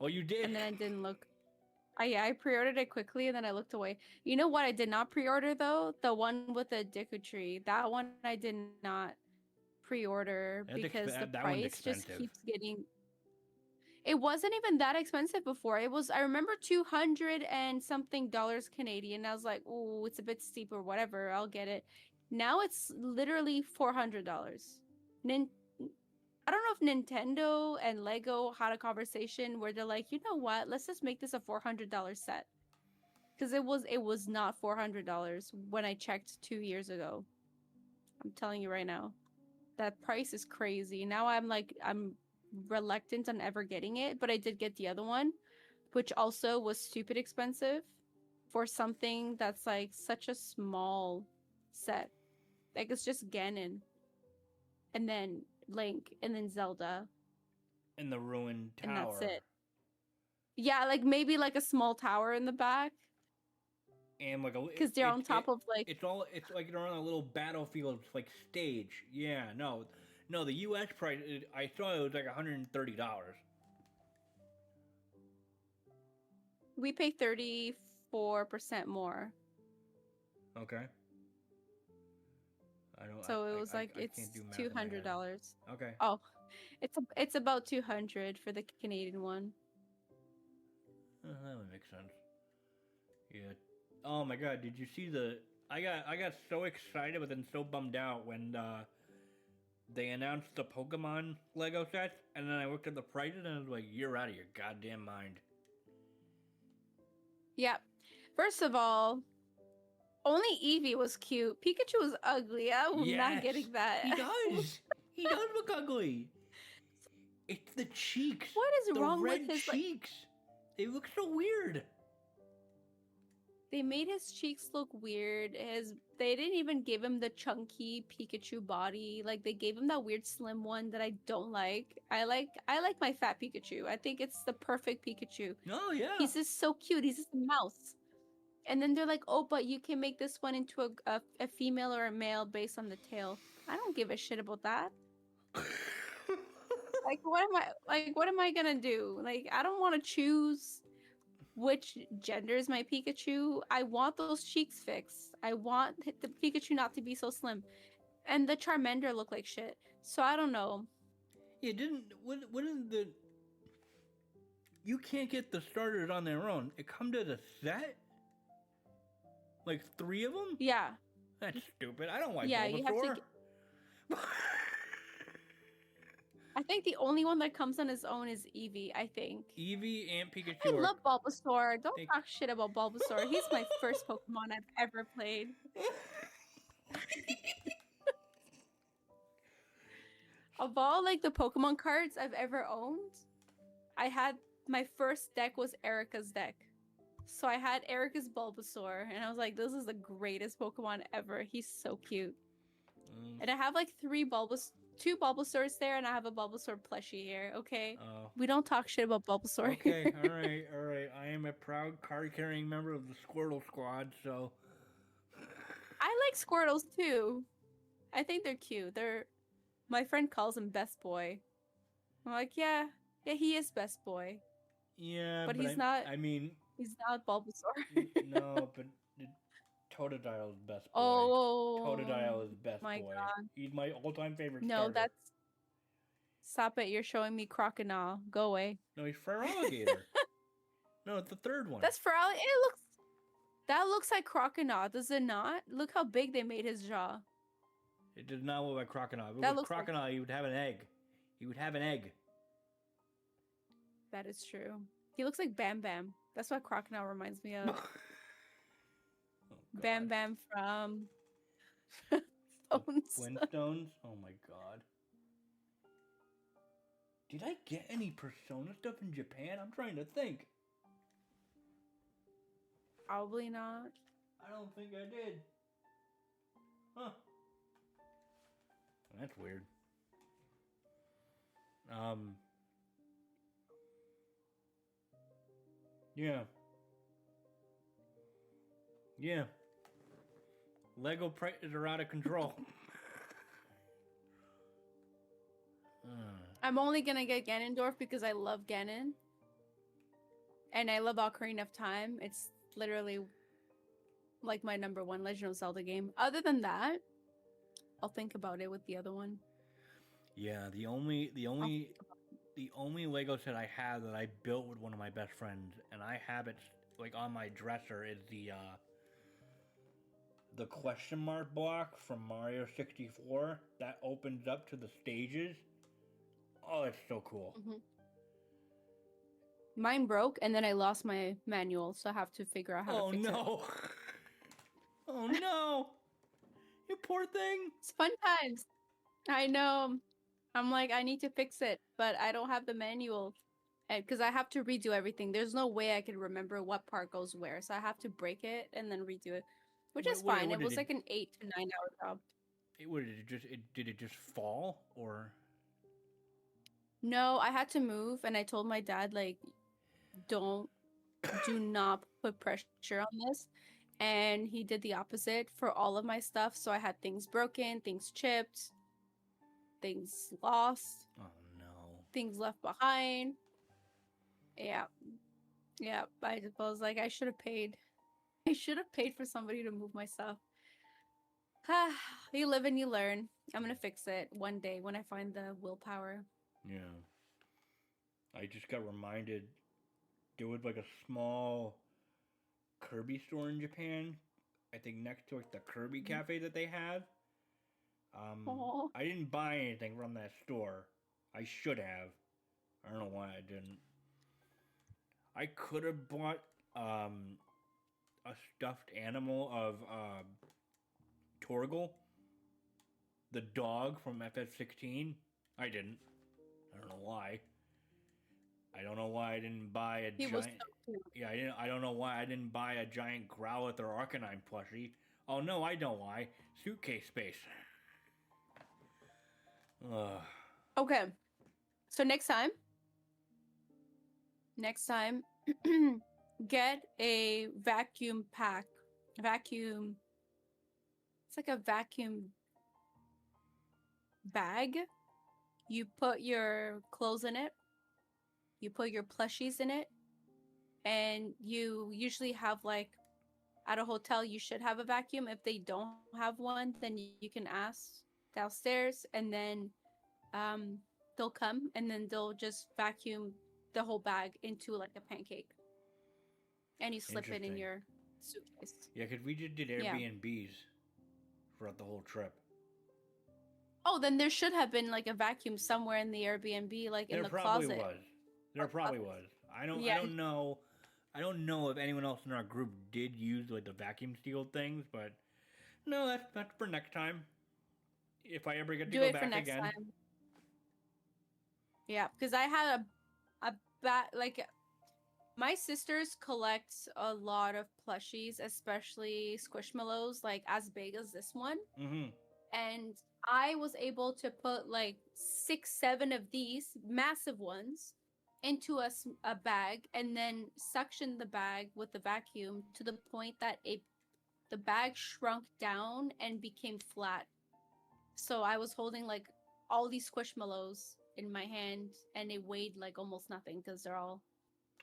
oh, you did? and then I didn't look. I pre-ordered it quickly, and then I looked away. You know what I did not pre-order though? The one with the Deku Tree. That one I did not pre-order because the that one's price just expensive. keeps getting. It wasn't even that expensive before. It was, I remember, 200 and something dollars Canadian. I was like, oh, it's a bit steep or whatever. I'll get it. Now it's literally $400. I don't know if Nintendo and Lego had a conversation where they're like, you know what? Let's just make this a $400 set. Because it was not $400 when I checked 2 years ago. I'm telling you right now. That price is crazy. Now I'm reluctant on ever getting it, but I did get the other one, which also was stupid expensive for something that's like such a small set. Like it's just Ganon and then Link and then Zelda In the ruined tower. and that's it. Yeah, like maybe like a small tower in the back And like a because they're on top of like it's like they're on a little battlefield like stage. Yeah, no, the U.S. price I saw it was like $130. we pay 34% more. Okay. I don't. So it was like I it's can't do math in my head. $200. Okay. Oh, it's about 200 for the Canadian one. That would make sense. Yeah. Oh my god! Did you see the? I got so excited, but then so bummed out when they announced the Pokemon Lego sets, and then I looked at the prices and I was like, "You're out of your goddamn mind." Yeah. First of all, only Eevee was cute. Pikachu was ugly. I'm not getting that. He does. He does look ugly. It's the cheeks. What is the wrong red with his cheeks? They look so weird. They made his cheeks look weird. They didn't even give him the chunky Pikachu body. Like they gave him that weird slim one that I don't like. I like my fat Pikachu. I think it's the perfect Pikachu. Oh yeah. He's just so cute. He's just a mouse. And then they're like, "Oh, but you can make this one into a female or a male based on the tail." I don't give a shit about that. Like what am I gonna do? Like I don't want to choose which gender is my Pikachu. I want those cheeks fixed. I want the Pikachu not to be so slim. And the Charmander look like shit. So I don't know. Yeah, wouldn't the you can't get the starters on their own. It come to the set? Like 3 of them? Yeah. That's stupid. I don't like Yeah, Bulbasaur. you have to I think the only one that comes on his own is Eevee, I think. Eevee and Pikachu I love Bulbasaur. Don't They- talk shit about Bulbasaur. He's my first Pokemon I've ever played. Of all like the Pokemon cards I've ever owned, I had my first deck was Erica's deck. So I had Erica's Bulbasaur, and I was like, this is the greatest Pokemon ever. He's so cute. And I have like 2 Bulbasaurs there, and I have a Bulbasaur plushie here, okay? Oh. We don't talk shit about Bulbasaur. Okay, all right. I am a proud card-carrying member of the Squirtle Squad, so... I like Squirtles too. I think they're cute. My friend calls him Best Boy. I'm like, yeah, he is Best Boy, Yeah, but but he's not. I mean, He's not Bulbasaur. no, but Totodile is best boy. Oh Totodile is best my boy. god! He's my all-time favorite No, starter. that's stop it. You're showing me Crocodile. Go away. No, he's Feraligatr. No, it's the third one. That's for all. That looks like Crocodile. Does it not? Look how big they made his jaw. It does not look like Crocodile. If it That was looks Crocodile, he would have an egg. He would have an egg. That is true. He looks like Bam Bam. That's what Crocodile reminds me of. Oh, Bam God. Bam from The Stones. Flintstones? Oh my god. Did I get any Persona stuff in Japan? I'm trying to think. Probably not. I don't think I did. Huh. That's weird. Yeah. Yeah. Lego prices are out of control. I'm only gonna get Ganondorf because I love Ganon. And I love Ocarina of Time. It's literally like my number one Legend of Zelda game. Other than that, I'll think about it with the other one. Yeah, the only Lego set I have that I built with one of my best friends, and I have it like on my dresser, is the question mark block from Mario 64 that opens up to the stages. Oh, it's so cool. Mm-hmm. Mine broke, and then I lost my manual, so I have to figure out how to fix it. Oh no! You poor thing! It's fun times. I know. I'm like, I need to fix it, but I don't have the manual. Because I have to redo everything. There's no way I can remember what part goes where, so I have to break it and then redo it. Which is fine. It was like an 8 to 9 hour job. Did it just fall, or? No, I had to move, and I told my dad, like, do not put pressure on this. And he did the opposite for all of my stuff. So I had things broken, things chipped, things lost. Oh no. Things left behind. Yeah. Yeah. I was like, I should have paid. I should have paid for somebody to move my stuff. You live and you learn. I'm gonna fix it one day when I find the willpower. Yeah. I just got reminded there was like a small Kirby store in Japan. I think next to like the Kirby cafe that they have. I didn't buy anything from that store. I should have. I don't know why I didn't. I could have bought a stuffed animal of Torgal, the dog from FF16. I didn't. I don't know why. I don't know why I didn't buy a giant. Was so cute. Yeah, I don't know why I didn't buy a giant Growlithe or Arcanine plushie. Oh no, I know why. Suitcase space. Ugh. Okay. So next time, get a vacuum pack. Vacuum. It's like a vacuum bag. You put your clothes in it. You put your plushies in it. And you usually have, like, at a hotel, you should have a vacuum. If they don't have one, then you can ask downstairs, and then they'll come, and then they'll just vacuum the whole bag into like a pancake. And you slip it in your suitcase. Yeah, because we just did Airbnbs throughout the whole trip. Oh, then there should have been like a vacuum somewhere in the Airbnb, like in the closet. There probably was. I don't know. I don't know if anyone else in our group did use like the vacuum seal things, but no, that's for next time. If I ever get to go back again. Time. Yeah, because I had like my sisters collect a lot of plushies, especially Squishmallows, like as big as this one. Mm-hmm. And I was able to put like 6-7 of these massive ones into a bag, and then suction the bag with the vacuum to the point that the bag shrunk down and became flat. So I was holding like all these squishmallows in my hand, and it weighed like almost nothing because they're all.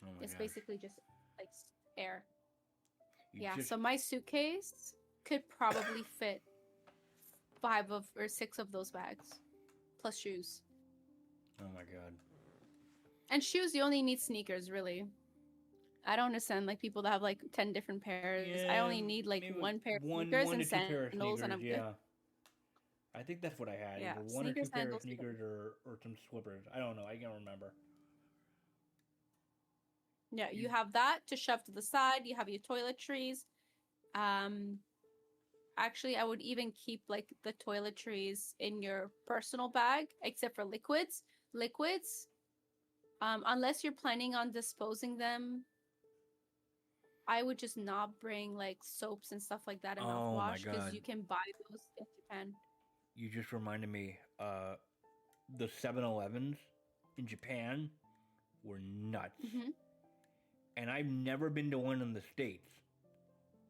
Oh my It's gosh. basically just like air. You Yeah. just So my suitcase could probably fit 5 or 6 of those bags, plus shoes. Oh my god. And shoes, you only need sneakers, really. I don't understand like people that have like 10 different pairs. I Yeah, only need like maybe one pair of one sneakers one and to two pair of sandals, and sneakers. I'm good. Yeah, I think that's what I had. Yeah, Either one or two sneakers, pair of sandals. sneakers or some slippers. I don't know. I can't remember. Yeah, You you have that to shove to the side. You have your toiletries. Um, Actually, I would even keep like the toiletries in your personal bag, except for liquids. Liquids, unless you're planning on disposing them, I would just not bring like soaps and stuff like that in oh my mouthwash because god. you can buy those in Japan. You just reminded me. The 7-Elevens in Japan were nuts, Hmm. and I've never been to one in the States.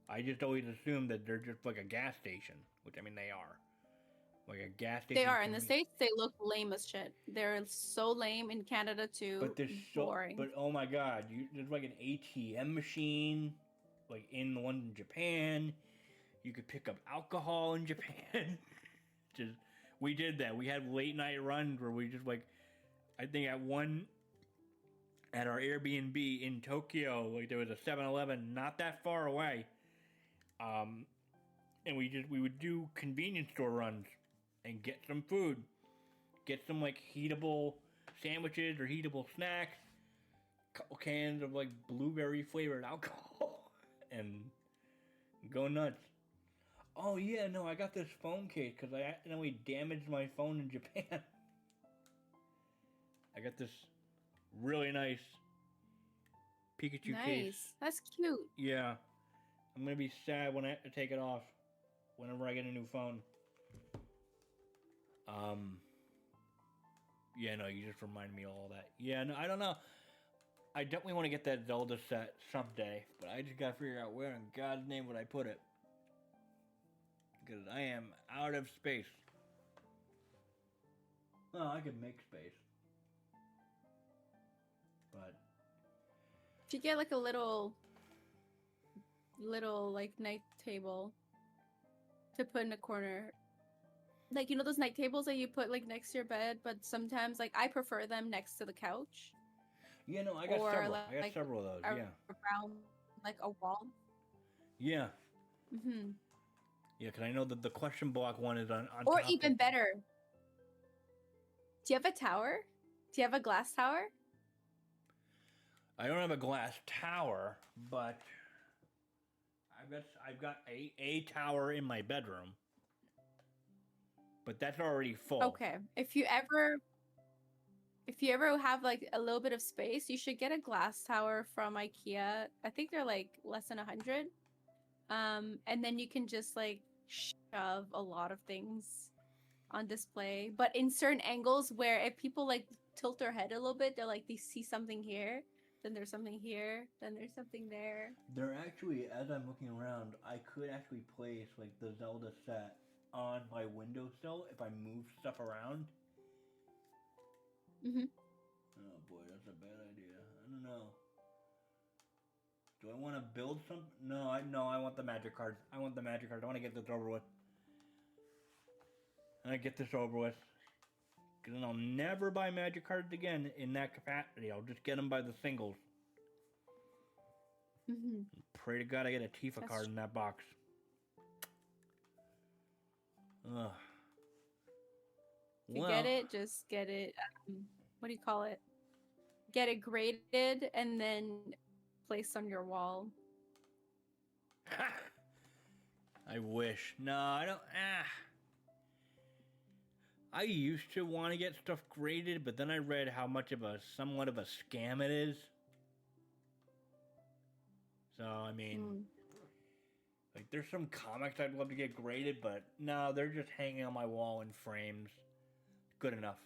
I just always assumed that they're just like a gas station, which I mean they are. Like a gas station. They are in the States. They look lame as shit. They're so lame in Canada too. But they're so. Boring. But oh my god, there's like an ATM machine, like in the one in Japan. You could pick up alcohol in Japan. Just we did that. We had late night runs where we just like, I think at our Airbnb in Tokyo, like there was a 7-Eleven not that far away. And we would do convenience store runs and get some food, get some like heatable sandwiches or heatable snacks, couple cans of like blueberry flavored alcohol, and go nuts. Oh yeah, no, I got this phone case because I accidentally damaged my phone in Japan. I got this really nice Pikachu case. Nice. That's cute. Yeah, I'm gonna be sad when I have to take it off. Whenever I get a new phone. Yeah, no, you just reminded me of all that. Yeah, no, I don't know. I definitely want to get that Zelda set someday, but I just gotta figure out where in God's name would I put it. Because I am out of space. Oh, I could make space. But If you get like a little like night table to put in a corner, like you know those night tables that you put like next to your bed, but sometimes like I prefer them next to the couch yeah, no, I got or several. like I got several of those. Yeah. around like a wall. Yeah. Hmm. Yeah, because I know that the question block one is on Or top even of... better, do you have a tower? Do you have a glass tower? I don't have a glass tower, but I've got a tower in my bedroom, but that's already full. Okay. If you ever have like a little bit of space, you should get a glass tower from IKEA. I think they're like less than 100. And then you can just like shove a lot of things on display, but in certain angles where if people like tilt their head a little bit, they're like they see something here, then there's something here, then there's something there. There actually, as I'm looking around, I could actually place like the Zelda set on my windowsill if I move stuff around. Mm-hmm. Oh boy, that's a bad idea. I don't know. Do I want to build some? No, I want the magic cards. I want the magic cards. I want to get this over with. I get this over with. Because then I'll never buy magic cards again in that capacity. I'll just get them by the singles. Mm-hmm. Pray to God I get a Tifa card in that box. Ugh. If you get it, just get it. What do you call it? Get it graded and then placed on your wall. I wish. No, I don't. I used to want to get stuff graded, but then I read how much of a somewhat of a scam it is. So I mean, like there's some comics I'd love to get graded, but no, they're just hanging on my wall in frames. Good enough.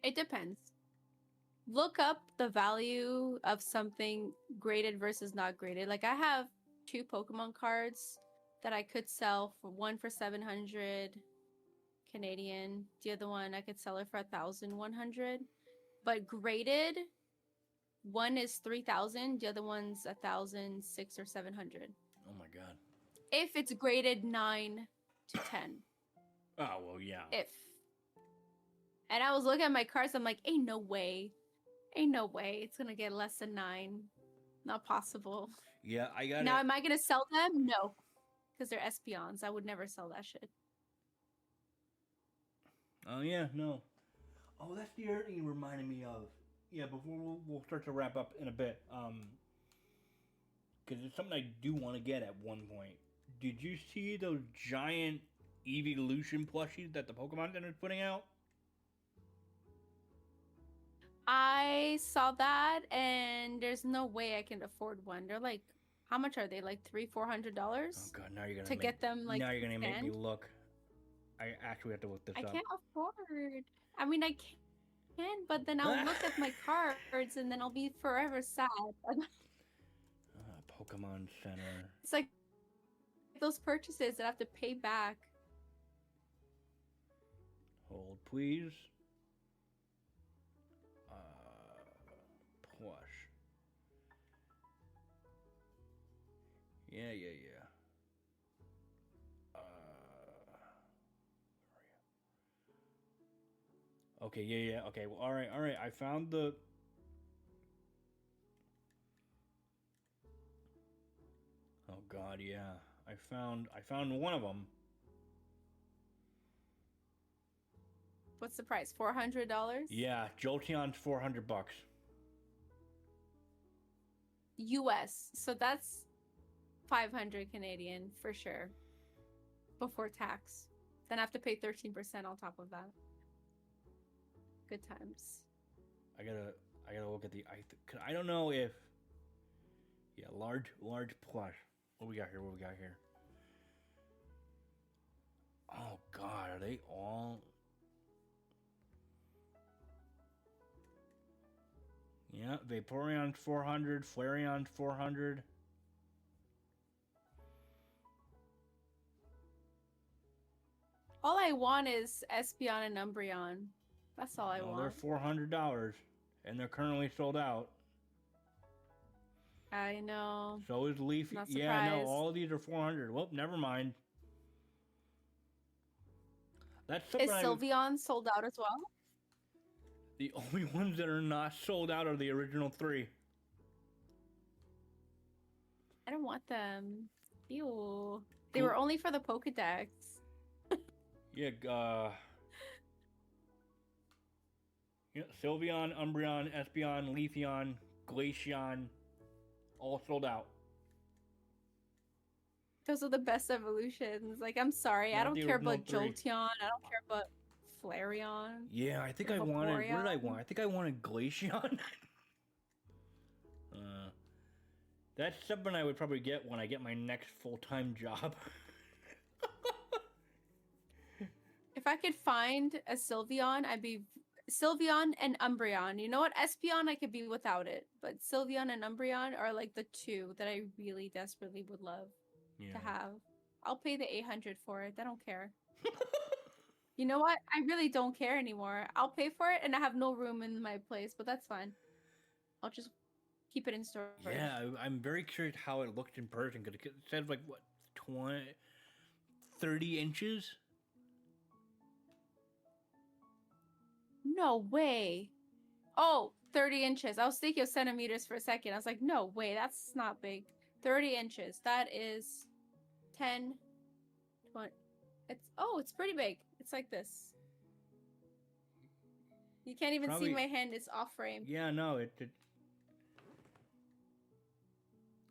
It depends. Look up the value of something graded versus not graded. Like I have 2 Pokemon cards that I could sell for one for 700 Canadian. The other one I could sell it for 1,100. But graded, one is 3,000. The other one's 1,006 or 700. Oh my god. If it's graded 9 to 10. Oh well, yeah. If. And I was looking at my cards. I'm like, ain't no way. Ain't no way it's gonna get less than 9. Not possible. Yeah, I got it. Now, am I gonna sell them? No, because they're Espeons. I would never sell that shit. Oh yeah, no. Oh, that's the other thing you reminded me of. Yeah, before we'll start to wrap up in a bit. Because it's something I do want to get at one point. Did you see those giant evolution plushies that the Pokemon Center is putting out? I saw that, and there's no way I can afford one. They're like, how much are they? Like $300-400? Oh god, now you're gonna get them like. Now you're gonna make me look. I actually have to look this up. I can't afford. I mean, I can, but then I'll look at my cards, and then I'll be forever sad. Pokemon Center. It's like those purchases that I have to pay back. Hold, please. Plush. Yeah. Okay, yeah. Okay, well, all right. I found the. Oh God, yeah. I found one of them. What's the price? $400? Yeah, Jolteon's $400. US. So that's 500 Canadian for sure. Before tax. Then I have to pay 13% on top of that. Good times. I gotta look at the. I don't know if. Yeah, large plush. What we got here? Oh God, are they all? Yeah, Vaporeon's 400, Flareon's 400. All I want is Espeon and Umbreon. That's all I want. They're $400, and they're currently sold out. I know. So is Leaf. Not yeah, no, surprised. all of these are 400. Well, never mind. That's Is Sylveon sold out as well? The only ones that are not sold out are the original 3. I don't want them. Ew. They were only for the Pokedex. Yeah, Sylveon, Umbreon, Espeon, Leafeon, Glaceon, all sold out. Those are the best evolutions. Like, I'm sorry. I don't care about Jolteon. I don't care about Flareon. Yeah, I think I wanted... What did I want? I think I wanted Glaceon. That's something I would probably get when I get my next full-time job. If I could find a Sylveon, I'd be... Sylveon and Umbreon. You know what? Espeon, I could be without it. But Sylveon and Umbreon are like the 2 that I really desperately would love to have. I'll pay the 800 for it. I don't care. You know what? I really don't care anymore. I'll pay for it, and I have no room in my place, but that's fine. I'll just keep it in storage. Yeah, I'm very curious how it looked in person, because it said, like, what, 30 inches? No way. Oh, 30 inches. I was thinking of centimeters for a second. I was like, no way, that's not big. 30 inches. That is 10, 20. It's pretty big. It's like this. You can't even see my hand. It's off frame. Yeah, no, it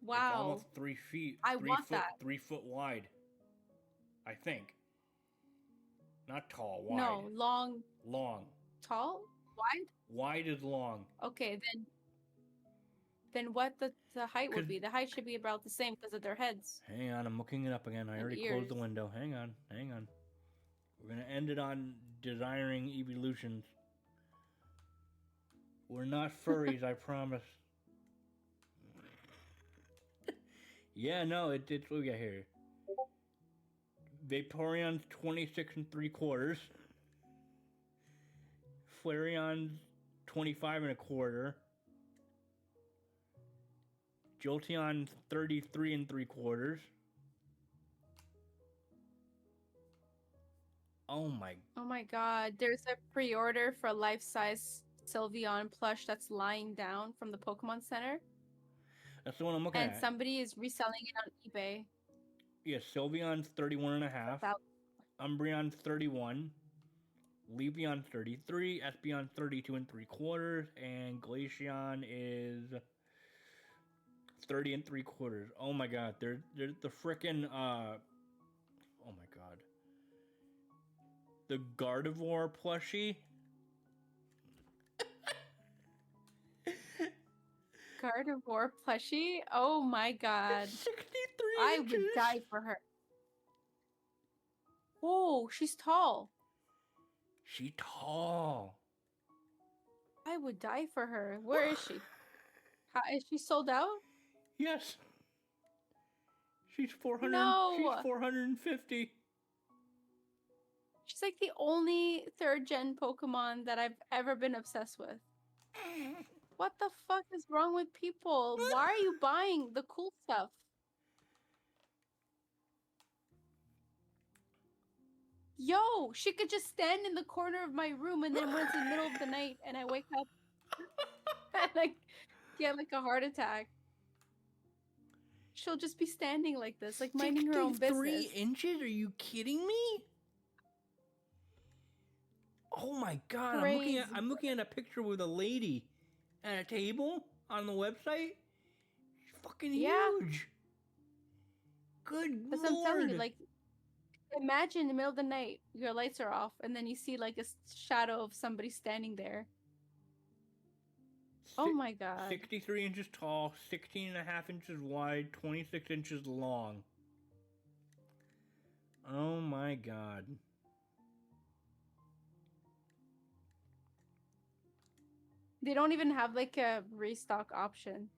wow. It's almost 3 feet. I want that. 3 foot wide. I think. Not tall, wide. No, long. Long. Tall? Wide? Wide is long. Okay, then what the height would be? The height should be about the same because of their heads. Hang on, I'm looking it up again. I already closed the window. Hang on. We're going to end it on desiring evolutions. We're not furries, I promise. Yeah, no, it's what we got here. Vaporeon's 26 and 3/4. Flareon's 25 and a quarter. Jolteon's 33 and 3/4. Oh my. Oh my god, there's a pre-order for a life-size Sylveon plush that's lying down from the Pokemon Center. That's the one I'm looking And at. somebody is reselling it on eBay. Yeah, Sylveon's 31 and a half. Umbreon's 31. Leafeon's 33. Espeon's 32 and 3/4. And Glaceon is 30 and 3/4. Oh my god, they're the frickin' oh my god. The Gardevoir plushie. Gardevoir plushie? Oh my god. 63 I inches. would die for her. Oh, she's tall. She tall. I would die for her. Where is she? How, is she sold out? Yes. She's 400. No. She's 450. She's like the only third gen Pokemon that I've ever been obsessed with. What the fuck is wrong with people? Why are you buying the cool stuff? Yo, she could just stand in the corner of my room, and then when it's in the middle of the night and I wake up and like get like a heart attack, she'll just be standing like this, like minding her own business. 3 inches? Are you kidding me? Oh my god! Crazy. I'm looking at a picture with a lady at a table on the website. She's fucking huge. Good That's lord! what I'm telling you. Like, imagine in the middle of the night, your lights are off, and then you see like a shadow of somebody standing there. Oh my god! 63 inches tall, 16 and a half inches wide, 26 inches long. Oh my god. They don't even have like a restock option.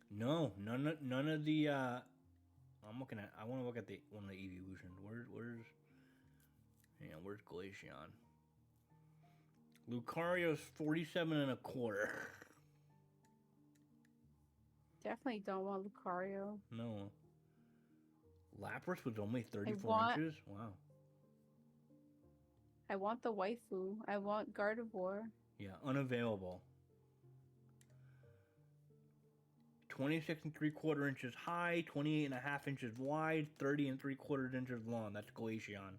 No, none of the I'm looking at I want to look at the one of the evolutions. Where's Glaceon? Lucario's 47 and a quarter. Definitely don't want Lucario. No. Lapras was only 34 inches? Wow. I want the waifu. I want Gardevoir. Yeah, unavailable. 26 and 3/4 inches high, 28 and a half inches wide, 30 and 3/4 inches long. That's Glaceon.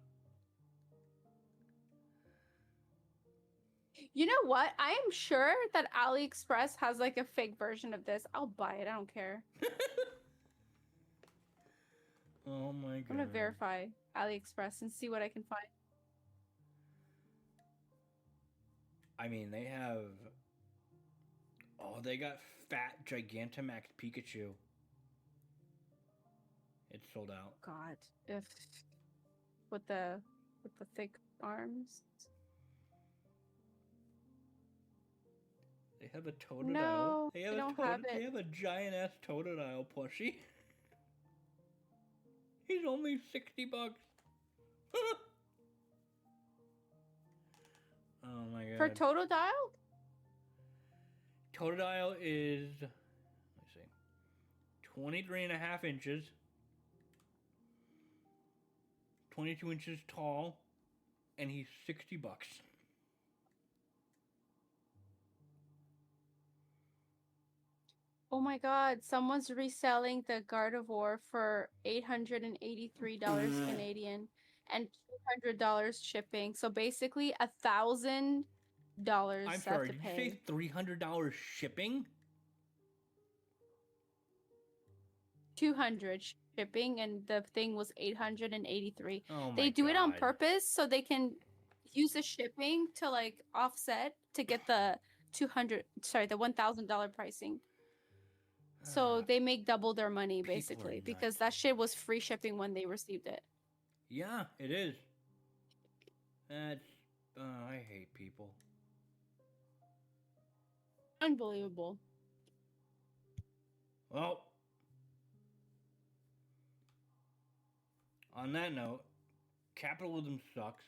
You know what? I am sure that AliExpress has like a fake version of this. I'll buy it. I don't care. Oh my god. I'm gonna verify AliExpress and see what I can find. I mean, they have... Oh, they got fat Gigantamax Pikachu. It's sold out. God, if with the thick arms. They have a Totodile. No, they don't have it. They have a giant ass Totodile plushie. He's only $60. Oh my god. For Totodile? Totodile is, let's see, 23 and a half inches, 22 inches tall, and he's $60. Oh my god, someone's reselling the Gardevoir for $883 Canadian and $200 shipping. So basically $1,000 I'm sorry, to did pay. you say $300 shipping? 200 shipping, and the thing was 883. Oh my They do it on God. purpose so they can use the shipping to like offset to get the the $1,000 pricing. So they make double their money People are basically because nuts. that shit was free shipping when they received it. Yeah, it is. That's, I hate people. Unbelievable. Well, on that note, capitalism sucks.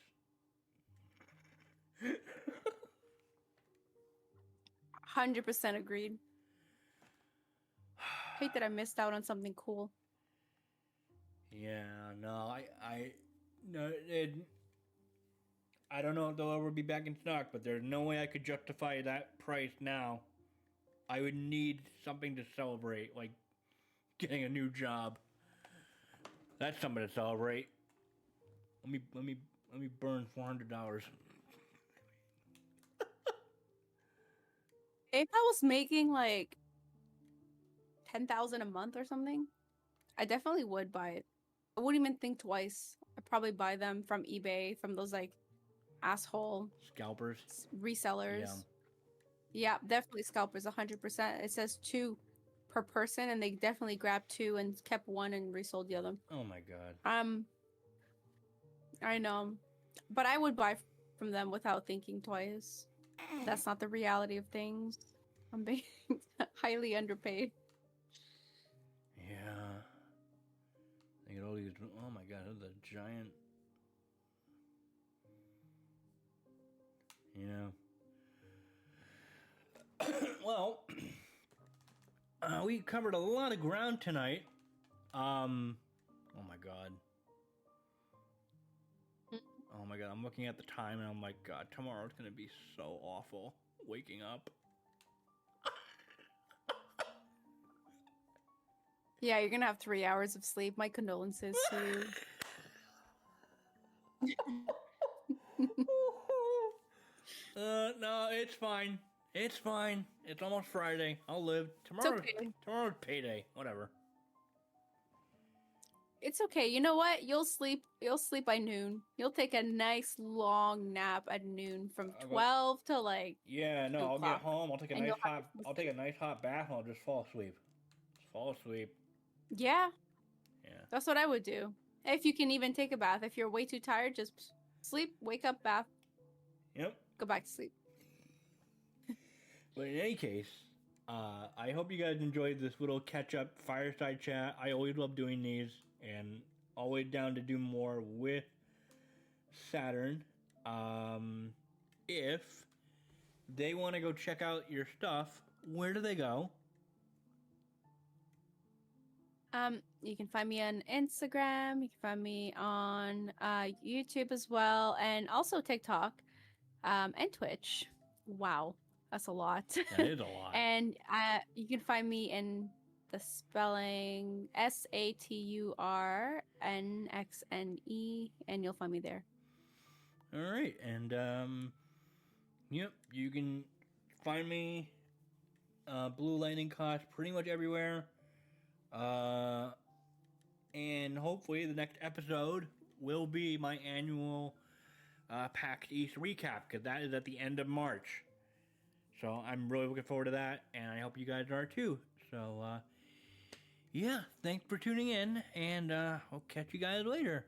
100% agreed. Hate that I missed out on something cool. Yeah, no, no, I don't know if they'll ever be back in stock, but there's no way I could justify that price now. I would need something to celebrate, like getting a new job. That's something to celebrate. Let me burn $400. If I was making like 10,000 a month or something, I definitely would buy it. I wouldn't even think twice. I'd probably buy them from eBay, from those like asshole Scalpers. resellers. Yeah. Yeah, definitely scalpers, 100%. It says 2 per person, and they definitely grabbed 2 and kept 1 and resold the other. Oh my god. I know, but I would buy from them without thinking twice. That's not the reality of things. I'm being highly underpaid. Yeah. They get all these. Oh my god, those are giant. Yeah. Well, we covered a lot of ground tonight. Oh my god. Oh my god, I'm looking at the time and I'm like, God, tomorrow's gonna be so awful. Waking up. Yeah, you're gonna have 3 hours of sleep. My condolences to you. No, it's fine. It's fine. It's almost Friday. I'll live. It's okay. Tomorrow's payday. Whatever. It's okay. You know what? You'll sleep by noon. You'll take a nice long nap at noon from 12 to like Yeah, no, 2 I'll get o'clock. home. I'll take a And nice you'll have hot. your I'll take a nice hot bath and I'll just fall asleep. Just fall asleep. Yeah, Yeah. that's what I would do. If you can even take a bath. If you're way too tired, just sleep, wake up, bath, Yep. go back to sleep. But in any case, I hope you guys enjoyed this little catch-up fireside chat. I always love doing these, and always down to do more with Saturn. If they want to go check out your stuff, where do they go? You can find me on Instagram. You can find me on YouTube as well, and also TikTok, and Twitch. Wow, that's a lot. That is a lot. And you can find me in the spelling SATURNXNE, and you'll find me there. All right, and yep, you can find me Blue Lightning Cost pretty much everywhere. And hopefully the next episode will be my annual PAX East recap, because that is at the end of March. So I'm really looking forward to that, and I hope you guys are too. So, yeah, thanks for tuning in, and I'll catch you guys later.